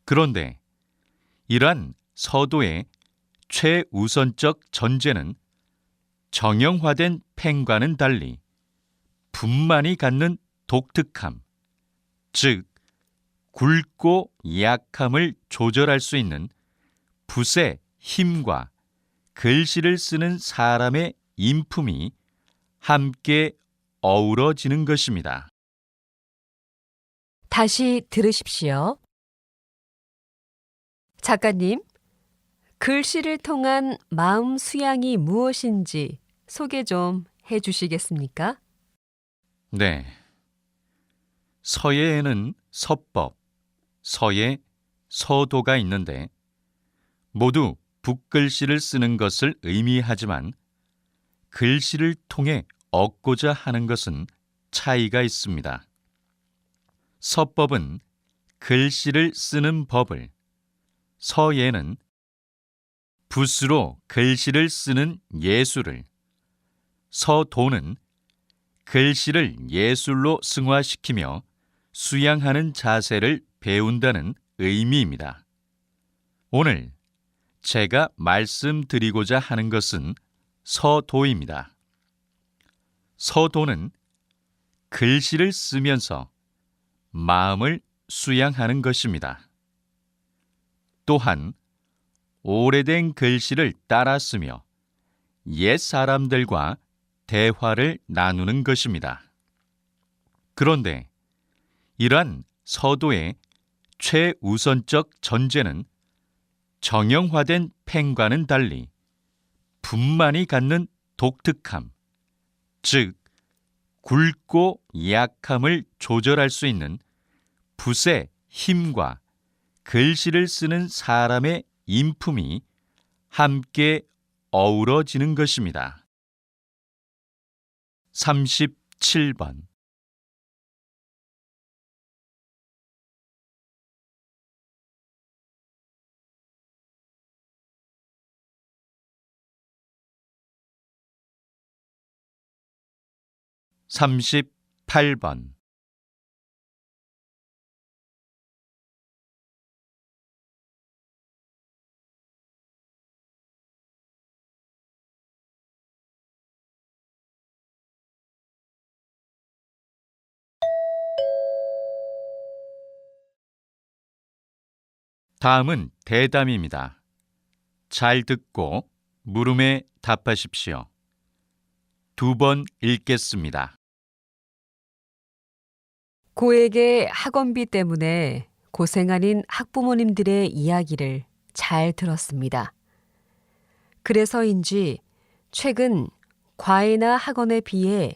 그런데 이러한 서도의 최우선적 전제는 정형화된 펜과는 달리 붓만이 갖는 독특함, 즉 굵고 약함을 조절할 수 있는 붓의 힘과 글씨를 쓰는 사람의 인품이 함께 어우러지는 것입니다. 다시 들으십시오. 작가님, 글씨를 통한 마음 수양이 무엇인지 소개 좀 해주시겠습니까? 네. 서예에는 서법, 서예, 서도가 있는데 모두 붓글씨를 쓰는 것을 의미하지만 글씨를 통해 얻고자 하는 것은 차이가 있습니다. 서법은 글씨를 쓰는 법을, 서예는 붓으로 글씨를 쓰는 예술을, 서도는 글씨를 예술로 승화시키며 수양하는 자세를 배운다는 의미입니다. 오늘 제가 말씀드리고자 하는 것은 서도입니다. 서도는 글씨를 쓰면서 마음을 수양하는 것입니다. 또한 오래된 글씨를 따라 쓰며 옛 사람들과 대화를 나누는 것입니다. 그런데 이러한 서도의 최우선적 전제는 정형화된 펜과는 달리 붓만이 갖는 독특함, 즉 굵고 약함을 조절할 수 있는 붓의 힘과 글씨를 쓰는 사람의 인품이 함께 어우러지는 것입니다. 37번 38번 다음은 대담입니다. 잘 듣고 물음에 답하십시오. 2번 읽겠습니다. 고에게 학원비 때문에 고생하는 학부모님들의 이야기를 잘 들었습니다. 그래서인지 최근 과외나 학원에 비해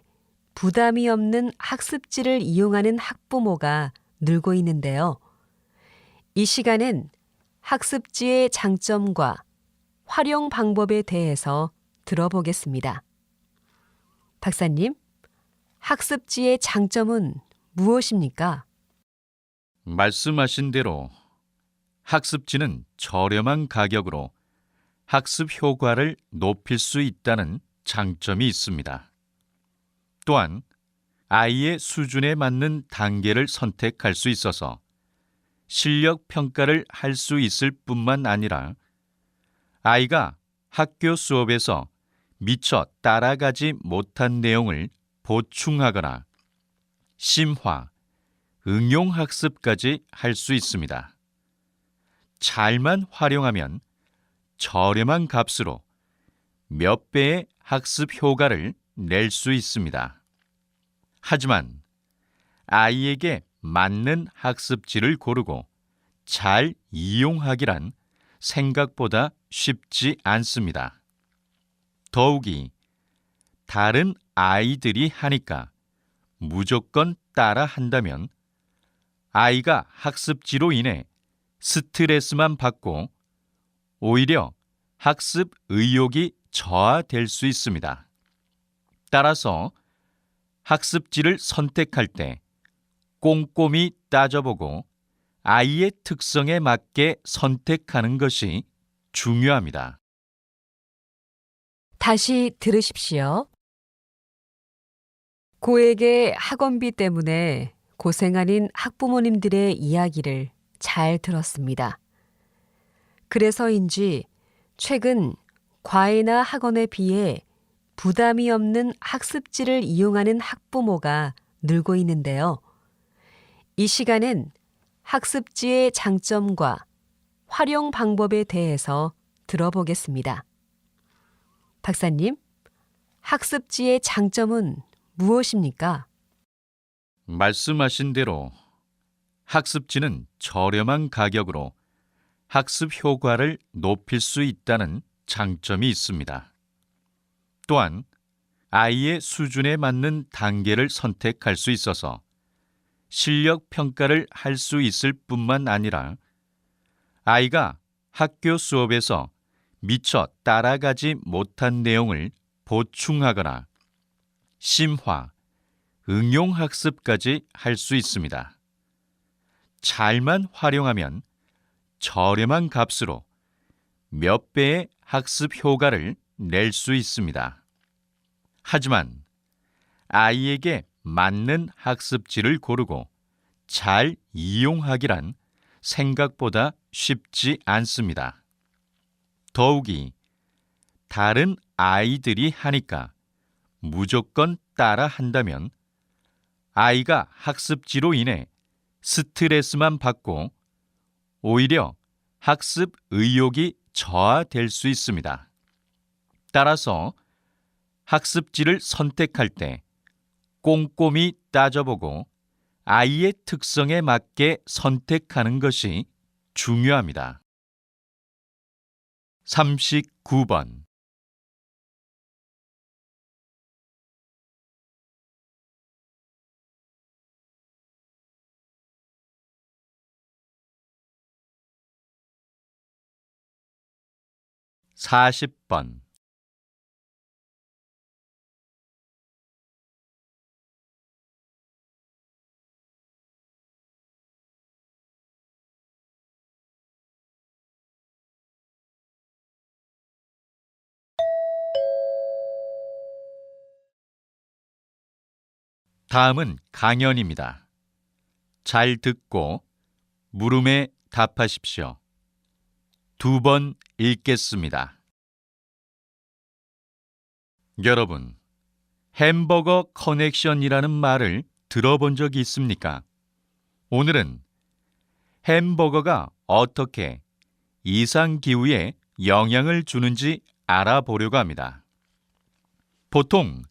부담이 없는 학습지를 이용하는 학부모가 늘고 있는데요. 이 시간엔 학습지의 장점과 활용 방법에 대해서 들어보겠습니다. 박사님, 학습지의 장점은 무엇입니까? 말씀하신 대로 학습지는 저렴한 가격으로 학습 효과를 높일 수 있다는 장점이 있습니다. 또한 아이의 수준에 맞는 단계를 선택할 수 있어서 실력 평가를 할 수 있을 뿐만 아니라 아이가 학교 수업에서 미처 따라가지 못한 내용을 보충하거나 심화, 응용학습까지 할 수 있습니다. 잘만 활용하면 저렴한 값으로 몇 배의 학습 효과를 낼 수 있습니다. 하지만 아이에게 맞는 학습지를 고르고 잘 이용하기란 생각보다 쉽지 않습니다. 더욱이 다른 아이들이 하니까 무조건 따라 한다면 아이가 학습지로 인해 스트레스만 받고 오히려 학습 의욕이 저하될 수 있습니다. 따라서 학습지를 선택할 때 꼼꼼히 따져보고 아이의 특성에 맞게 선택하는 것이 중요합니다. 다시 들으십시오. 고에게 학원비 때문에 고생하는 학부모님들의 이야기를 잘 들었습니다. 그래서인지 최근 과외나 학원에 비해 부담이 없는 학습지를 이용하는 학부모가 늘고 있는데요. 이 시간엔 학습지의 장점과 활용 방법에 대해서 들어보겠습니다. 박사님, 학습지의 장점은 무엇입니까? 말씀하신 대로 학습지는 저렴한 가격으로 학습 효과를 높일 수 있다는 장점이 있습니다. 또한 아이의 수준에 맞는 단계를 선택할 수 있어서 실력 평가를 할 수 있을 뿐만 아니라 아이가 학교 수업에서 미처 따라가지 못한 내용을 보충하거나 심화, 응용학습까지 할 수 있습니다. 잘만 활용하면 저렴한 값으로 몇 배의 학습 효과를 낼 수 있습니다. 하지만 아이에게 맞는 학습지를 고르고 잘 이용하기란 생각보다 쉽지 않습니다. 더욱이 다른 아이들이 하니까 무조건 따라 한다면 아이가 학습지로 인해 스트레스만 받고 오히려 학습 의욕이 저하될 수 있습니다. 따라서 학습지를 선택할 때 꼼꼼히 따져보고 아이의 특성에 맞게 선택하는 것이 중요합니다. 39번 40번. 다음은 강연입니다. 잘 듣고 물음에 답하십시오. 2번 읽겠습니다. 여러분, 햄버거 커넥션이라는 말을 들어본 적이 있습니까? 오늘은 햄버거가 어떻게 이상기후에 영향을 주는지 알아보려고 합니다. 보통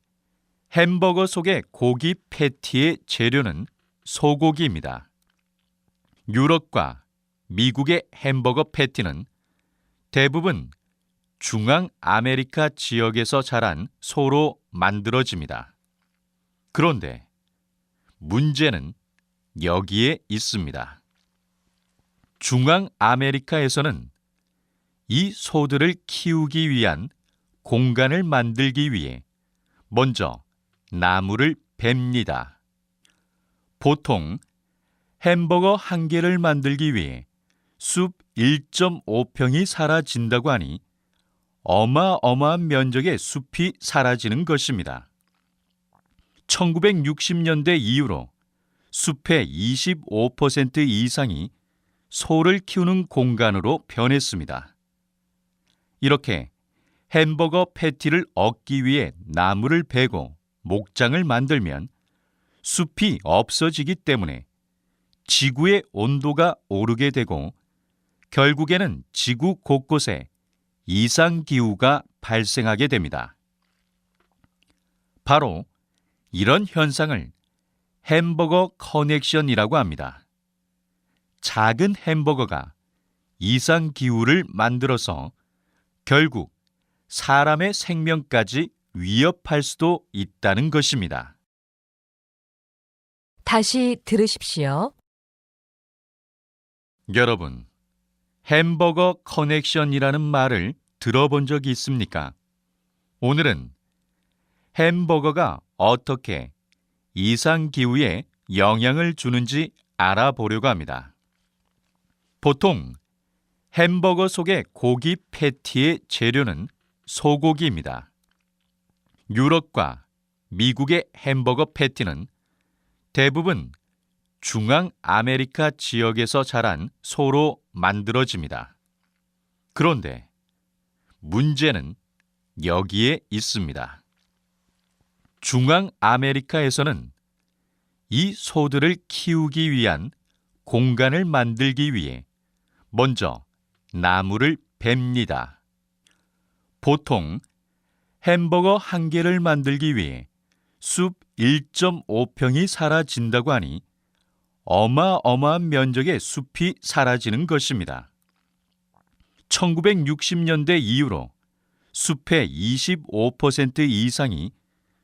햄버거 속의 고기 패티의 재료는 소고기입니다. 유럽과 미국의 햄버거 패티는 대부분 중앙 아메리카 지역에서 자란 소로 만들어집니다. 그런데 문제는 여기에 있습니다. 중앙 아메리카에서는 이 소들을 키우기 위한 공간을 만들기 위해 먼저 나무를 베니다. 보통 햄버거 한 개를 만들기 위해 숲 1.5평이 사라진다고 하니 어마어마한 면적의 숲이 사라지는 것입니다. 1960년대 이후로 숲의 25% 이상이 소를 키우는 공간으로 변했습니다. 이렇게 햄버거 패티를 얻기 위해 나무를 베고 목장을 만들면 숲이 없어지기 때문에 지구의 온도가 오르게 되고 결국에는 지구 곳곳에 이상기후가 발생하게 됩니다. 바로 이런 현상을 햄버거 커넥션이라고 합니다. 작은 햄버거가 이상기후를 만들어서 결국 사람의 생명까지 위협할 수도 있다는 것입니다. 다시 들으십시오. 여러분, 햄버거 커넥션이라는 말을 들어본 적이 있습니까? 오늘은 햄버거가 어떻게 이상기후에 영향을 주는지 알아보려고 합니다. 보통 햄버거 속의 고기 패티의 재료는 소고기입니다. 유럽과 미국의 햄버거 패티는 대부분 중앙 아메리카 지역에서 자란 소로 만들어집니다. 그런데 문제는 여기에 있습니다. 중앙 아메리카에서는 이 소들을 키우기 위한 공간을 만들기 위해 먼저 나무를 베니다. 보통 햄버거 한 개를 만들기 위해 숲 1.5평이 사라진다고 하니 어마어마한 면적의 숲이 사라지는 것입니다. 1960년대 이후로 숲의 25% 이상이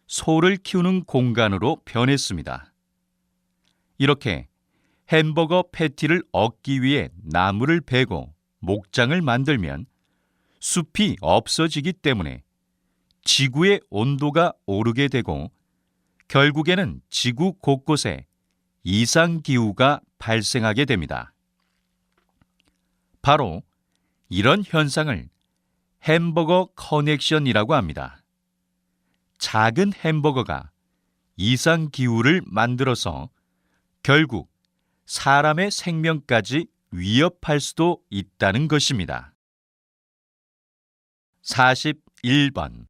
소를 키우는 공간으로 변했습니다. 이렇게 햄버거 패티를 얻기 위해 나무를 베고 목장을 만들면 숲이 없어지기 때문에 지구의 온도가 오르게 되고 결국에는 지구 곳곳에 이상기후가 발생하게 됩니다. 바로 이런 현상을 햄버거 커넥션이라고 합니다. 작은 햄버거가 이상기후를 만들어서 결국 사람의 생명까지 위협할 수도 있다는 것입니다. 41번.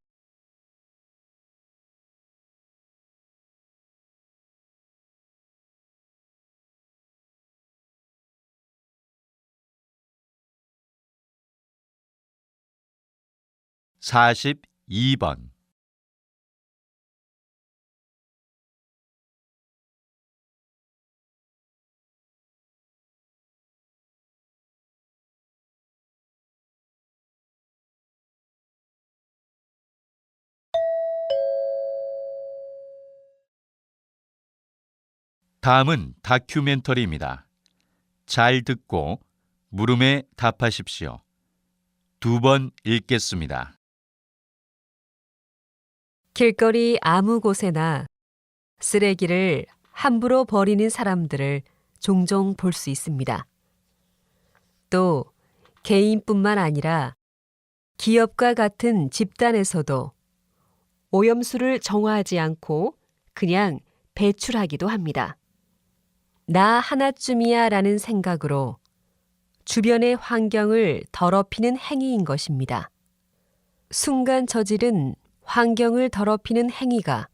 (42번) 다음은 다큐멘터리입니다. 잘 듣고 물음에 답하십시오. 2번 읽겠습니다. 길거리 아무 곳에나 쓰레기를 함부로 버리는 사람들을 종종 볼 수 있습니다. 또 개인뿐만 아니라 기업과 같은 집단에서도 오염수를 정화하지 않고 그냥 배출하기도 합니다. 나 하나쯤이야 라는 생각으로 주변의 환경을 더럽히는 행위인 것입니다. 순간 저지른 환경을 더럽히는 행위가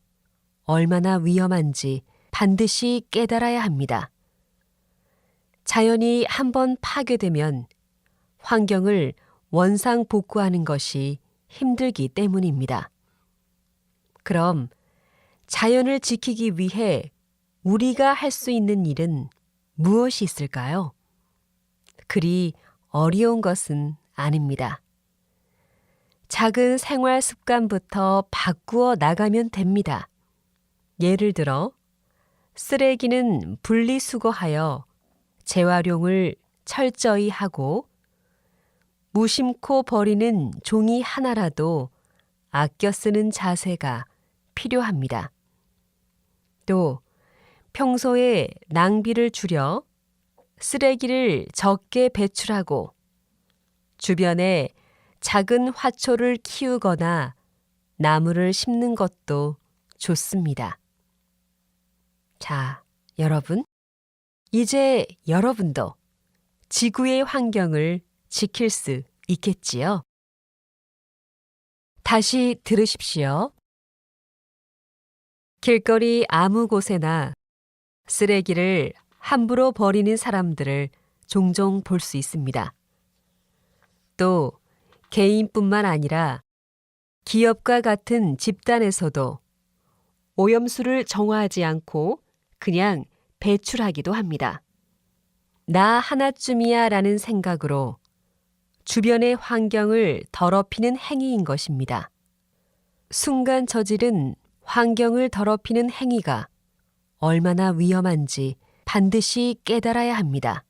얼마나 위험한지 반드시 깨달아야 합니다. 자연이 한번 파괴되면 환경을 원상복구하는 것이 힘들기 때문입니다. 그럼 자연을 지키기 위해 우리가 할 수 있는 일은 무엇이 있을까요? 그리 어려운 것은 아닙니다. 작은 생활 습관부터 바꾸어 나가면 됩니다. 예를 들어, 쓰레기는 분리수거하여 재활용을 철저히 하고 무심코 버리는 종이 하나라도 아껴 쓰는 자세가 필요합니다. 또 평소에 낭비를 줄여 쓰레기를 적게 배출하고 주변에 작은 화초를 키우거나 나무를 심는 것도 좋습니다. 자, 여러분, 이제 여러분도 지구의 환경을 지킬 수 있겠지요? 다시 들으십시오. 길거리 아무 곳에나 쓰레기를 함부로 버리는 사람들을 종종 볼 수 있습니다. 또 개인뿐만 아니라 기업과 같은 집단에서도 오염수를 정화하지 않고 그냥 배출하기도 합니다. 나 하나쯤이야 라는 생각으로 주변의 환경을 더럽히는 행위인 것입니다. 순간 저지른 환경을 더럽히는 행위가 얼마나 위험한지 반드시 깨달아야 합니다.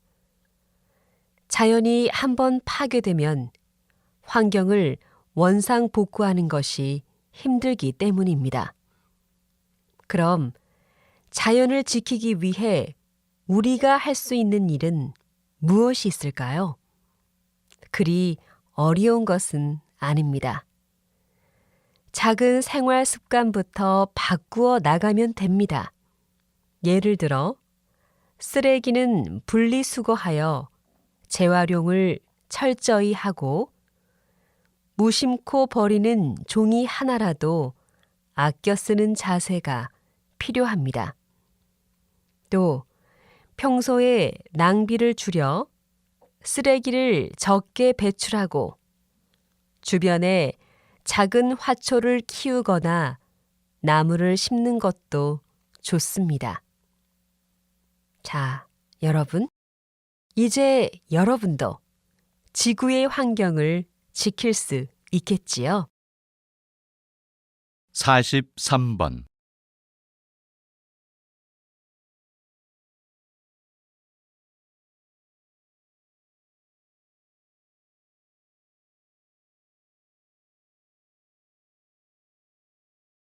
자연이 한번 파괴되면 환경을 원상복구하는 것이 힘들기 때문입니다. 그럼 자연을 지키기 위해 우리가 할 수 있는 일은 무엇이 있을까요? 그리 어려운 것은 아닙니다. 작은 생활 습관부터 바꾸어 나가면 됩니다. 예를 들어, 쓰레기는 분리수거하여 재활용을 철저히 하고 무심코 버리는 종이 하나라도 아껴 쓰는 자세가 필요합니다. 또 평소에 낭비를 줄여 쓰레기를 적게 배출하고 주변에 작은 화초를 키우거나 나무를 심는 것도 좋습니다. 자, 여러분, 이제 여러분도 지구의 환경을 지킬 수 있겠지요? 43번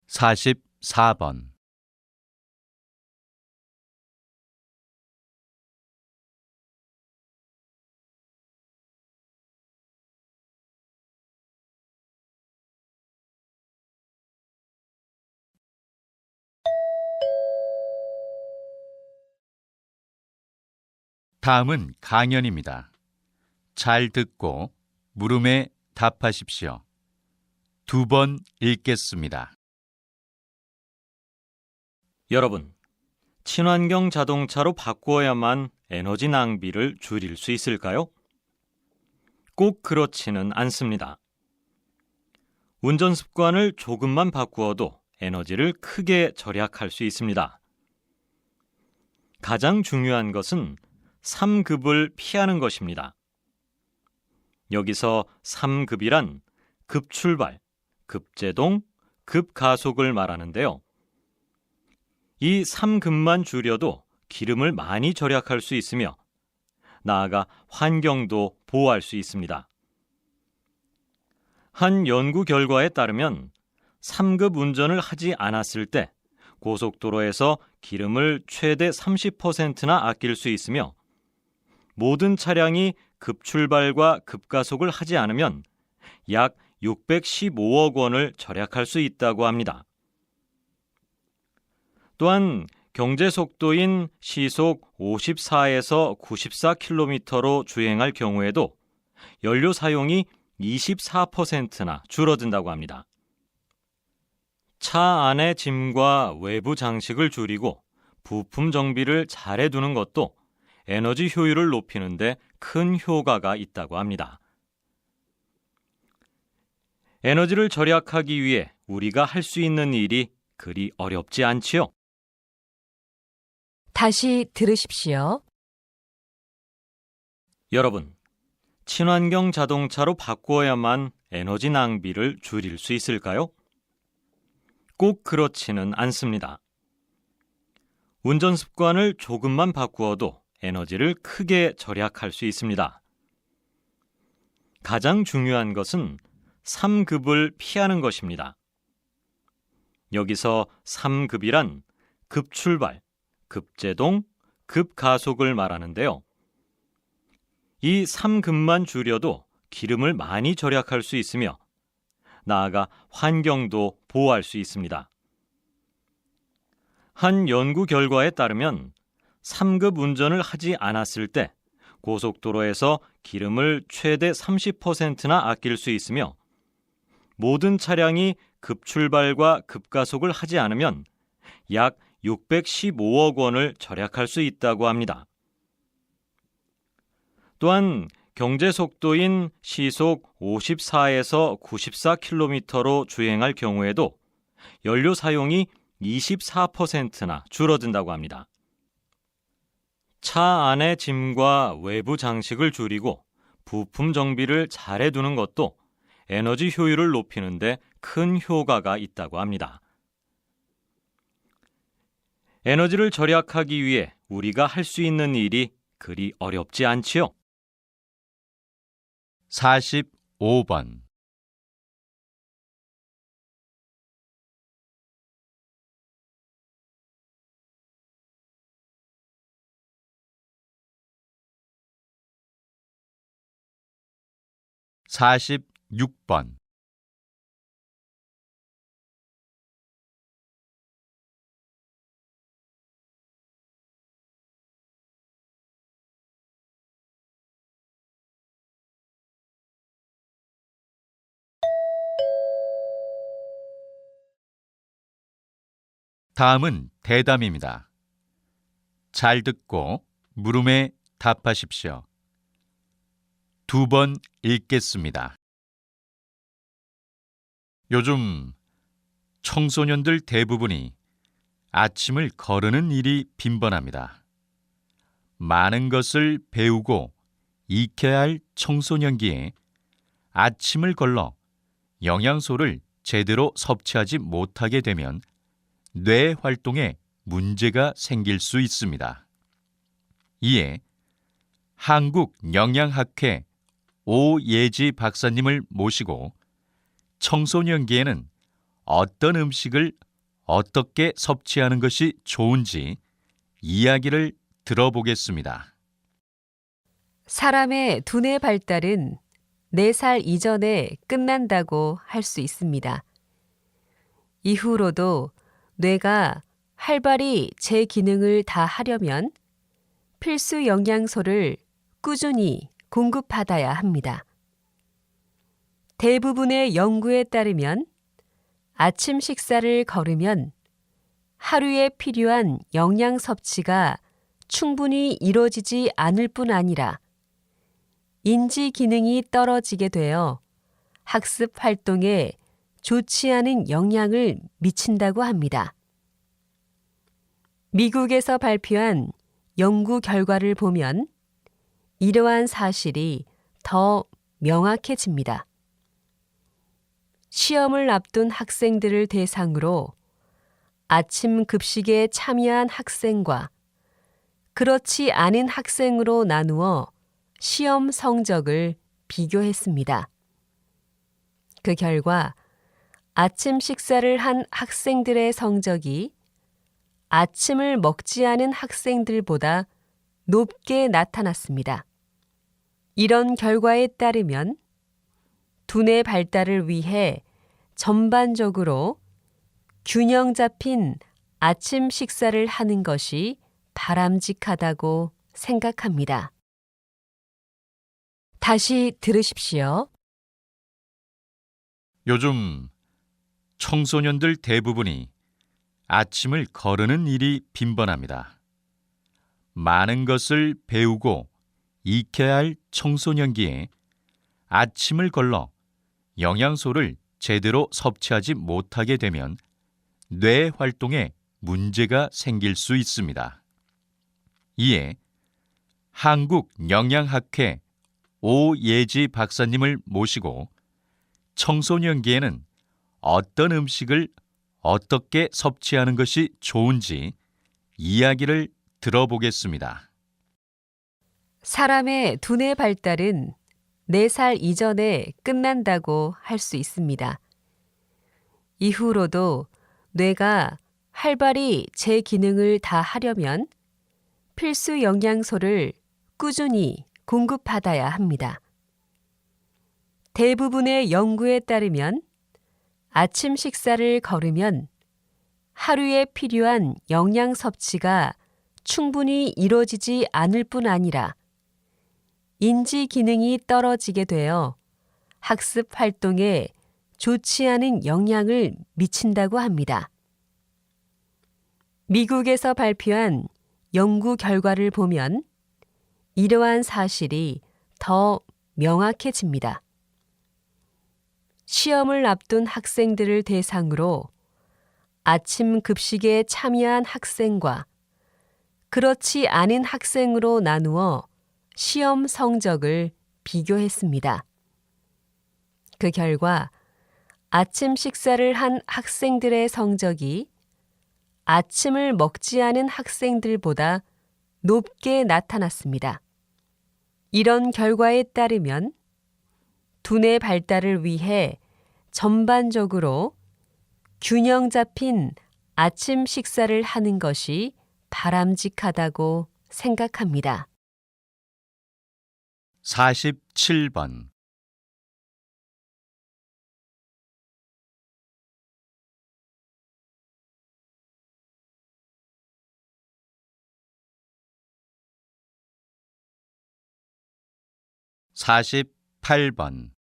44번 다음은 강연입니다. 잘 듣고 물음에 답하십시오. 2번 읽겠습니다. 여러분, 친환경 자동차로 바꾸어야만 에너지 낭비를 줄일 수 있을까요? 꼭 그렇지는 않습니다. 운전 습관을 조금만 바꾸어도 에너지를 크게 절약할 수 있습니다. 가장 중요한 것은 3급을 피하는 것입니다. 여기서 3급이란 급출발, 급제동, 급가속을 말하는데요. 이 3급만 줄여도 기름을 많이 절약할 수 있으며 나아가 환경도 보호할 수 있습니다. 한 연구 결과에 따르면 3급 운전을 하지 않았을 때 고속도로에서 기름을 최대 30%나 아낄 수 있으며 모든 차량이 급출발과 급가속을 하지 않으면 약 615억 원을 절약할 수 있다고 합니다. 또한 경제 속도인 시속 54에서 94km로 주행할 경우에도 연료 사용이 24%나 줄어든다고 합니다. 차 안의 짐과 외부 장식을 줄이고 부품 정비를 잘 해두는 것도 에너지 효율을 높이는 데 큰 효과가 있다고 합니다. 에너지를 절약하기 위해 우리가 할 수 있는 일이 그리 어렵지 않지요? 다시 들으십시오. 여러분, 친환경 자동차로 바꾸어야만 에너지 낭비를 줄일 수 있을까요? 꼭 그렇지는 않습니다. 운전 습관을 조금만 바꾸어도 에너지를 크게 절약할 수 있습니다. 가장 중요한 것은 3급을 피하는 것입니다. 여기서 3급이란 급출발, 급제동, 급가속을 말하는데요. 이 3급만 줄여도 기름을 많이 절약할 수 있으며 나아가 환경도 보호할 수 있습니다. 한 연구 결과에 따르면 3급 운전을 하지 않았을 때 고속도로에서 기름을 최대 30%나 아낄 수 있으며 모든 차량이 급출발과 급가속을 하지 않으면 약 615억 원을 절약할 수 있다고 합니다. 또한 경제 속도인 시속 54에서 94km로 주행할 경우에도 연료 사용이 24%나 줄어든다고 합니다. 차 안의 짐과 외부 장식을 줄이고 부품 정비를 잘 해두는 것도 에너지 효율을 높이는 데 큰 효과가 있다고 합니다. 에너지를 절약하기 위해 우리가 할 수 있는 일이 그리 어렵지 않지요? 45번. (46번) 다음은 대담입니다. 잘 듣고 물음에 답하십시오. 2번 읽겠습니다. 요즘 청소년들 대부분이 아침을 거르는 일이 빈번합니다. 많은 것을 배우고 익혀야 할 청소년기에 아침을 걸러 영양소를 제대로 섭취하지 못하게 되면 뇌 활동에 문제가 생길 수 있습니다. 이에 한국영양학회 오예지 박사님을 모시고 청소년기에는 어떤 음식을 어떻게 섭취하는 것이 좋은지 이야기를 들어보겠습니다. 사람의 두뇌 발달은 4살 이전에 끝난다고 할 수 있습니다. 이후로도 뇌가 활발히 제 기능을 다 하려면 필수 영양소를 꾸준히 공급받아야 합니다. 대부분의 연구에 따르면 아침 식사를 거르면 하루에 필요한 영양 섭취가 충분히 이루어지지 않을 뿐 아니라 인지 기능이 떨어지게 되어 학습 활동에 좋지 않은 영향을 미친다고 합니다. 미국에서 발표한 연구 결과를 보면 이러한 사실이 더 명확해집니다. 시험을 앞둔 학생들을 대상으로 아침 급식에 참여한 학생과 그렇지 않은 학생으로 나누어 시험 성적을 비교했습니다. 그 결과 아침 식사를 한 학생들의 성적이 아침을 먹지 않은 학생들보다 높게 나타났습니다. 이런 결과에 따르면 두뇌 발달을 위해 전반적으로 균형 잡힌 아침 식사를 하는 것이 바람직하다고 생각합니다. 다시 들으십시오. 요즘 청소년들 대부분이 아침을 거르는 일이 빈번합니다. 많은 것을 배우고 익혀야 할 청소년기에 아침을 걸러 영양소를 제대로 섭취하지 못하게 되면 뇌 활동에 문제가 생길 수 있습니다. 이에 한국영양학회 오예지 박사님을 모시고 청소년기에는 어떤 음식을 어떻게 섭취하는 것이 좋은지 이야기를 들어보겠습니다. 사람의 두뇌 발달은 4살 이전에 끝난다고 할 수 있습니다. 이후로도 뇌가 활발히 제 기능을 다 하려면 필수 영양소를 꾸준히 공급받아야 합니다. 대부분의 연구에 따르면 아침 식사를 거르면 하루에 필요한 영양 섭취가 충분히 이루어지지 않을 뿐 아니라 인지 기능이 떨어지게 되어 학습 활동에 좋지 않은 영향을 미친다고 합니다. 미국에서 발표한 연구 결과를 보면 이러한 사실이 더 명확해집니다. 시험을 앞둔 학생들을 대상으로 아침 급식에 참여한 학생과 그렇지 않은 학생으로 나누어 시험 성적을 비교했습니다. 그 결과 아침 식사를 한 학생들의 성적이 아침을 먹지 않은 학생들보다 높게 나타났습니다. 이런 결과에 따르면 두뇌 발달을 위해 전반적으로 균형 잡힌 아침 식사를 하는 것이 바람직하다고 생각합니다. 47번 48번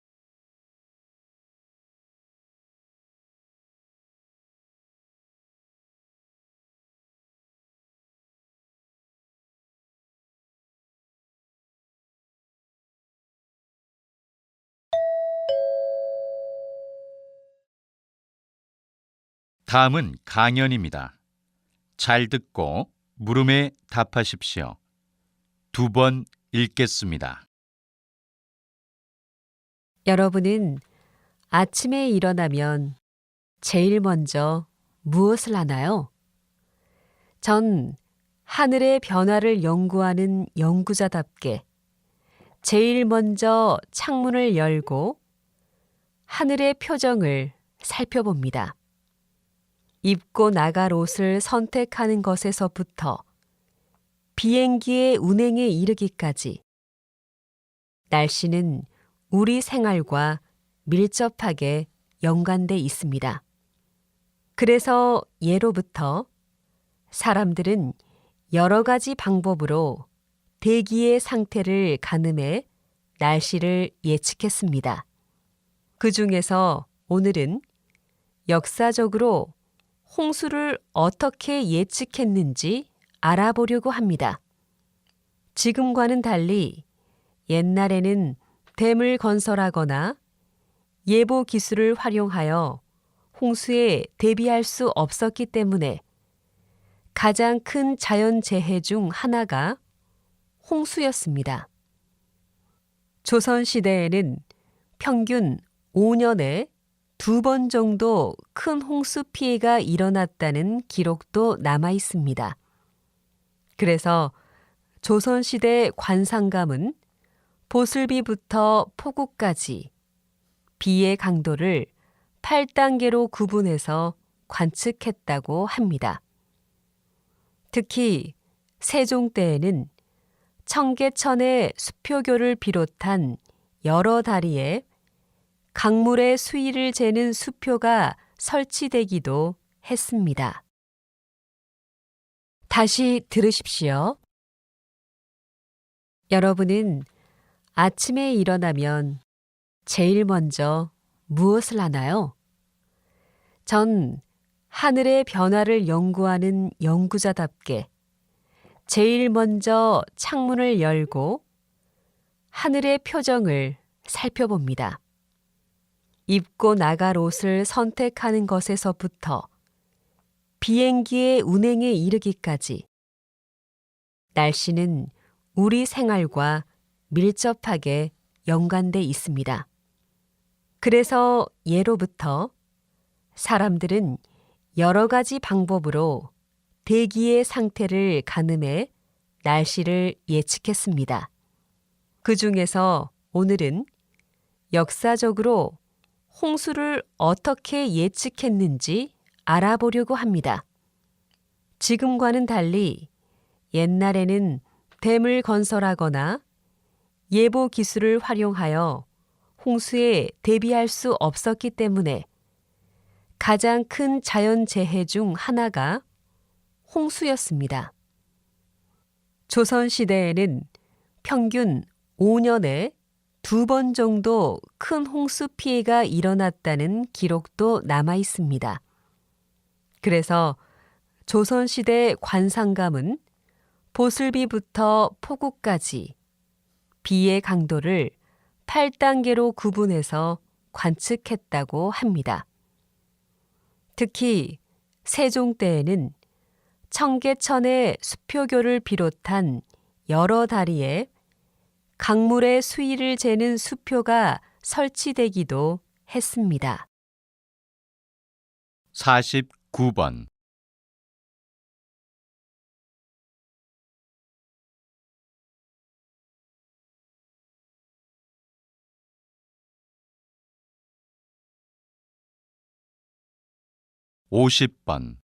다음은 강연입니다. 잘 듣고 물음에 답하십시오. 2번 읽겠습니다. 여러분은 아침에 일어나면 제일 먼저 무엇을 하나요? 전 하늘의 변화를 연구하는 연구자답게 제일 먼저 창문을 열고 하늘의 표정을 살펴봅니다. 입고 나갈 옷을 선택하는 것에서부터 비행기의 운행에 이르기까지 날씨는 우리 생활과 밀접하게 연관돼 있습니다. 그래서 예로부터 사람들은 여러 가지 방법으로 대기의 상태를 가늠해 날씨를 예측했습니다. 그 중에서 오늘은 역사적으로 홍수를 어떻게 예측했는지 알아보려고 합니다. 지금과는 달리 옛날에는 댐을 건설하거나 예보 기술을 활용하여 홍수에 대비할 수 없었기 때문에 가장 큰 자연재해 중 하나가 홍수였습니다. 조선시대에는 평균 5년에 2번 정도 큰 홍수 피해가 일어났다는 기록도 남아 있습니다. 그래서 조선시대 관상감은 보슬비부터 포구까지 비의 강도를 8단계로 구분해서 관측했다고 합니다. 특히 세종 때에는 청계천의 수표교를 비롯한 여러 다리에 강물의 수위를 재는 수표가 설치되기도 했습니다. 다시 들으십시오. 여러분은 아침에 일어나면 제일 먼저 무엇을 하나요? 전 하늘의 변화를 연구하는 연구자답게 제일 먼저 창문을 열고 하늘의 표정을 살펴봅니다. 입고 나갈 옷을 선택하는 것에서부터 비행기의 운행에 이르기까지 날씨는 우리 생활과 밀접하게 연관돼 있습니다. 그래서 예로부터 사람들은 여러 가지 방법으로 대기의 상태를 가늠해 날씨를 예측했습니다. 그 중에서 오늘은 역사적으로 홍수를 어떻게 예측했는지 알아보려고 합니다. 지금과는 달리 옛날에는 댐을 건설하거나 예보 기술을 활용하여 홍수에 대비할 수 없었기 때문에 가장 큰 자연재해 중 하나가 홍수였습니다. 조선시대에는 평균 5년에 2번 정도 큰 홍수 피해가 일어났다는 기록도 남아 있습니다. 그래서 조선시대 관상감은 보슬비부터 폭우까지 비의 강도를 8단계로 구분해서 관측했다고 합니다. 특히 세종 때에는 청계천의 수표교를 비롯한 여러 다리에 강물의 수위를 재는 수표가 설치되기도 했습니다. 49번. (50번)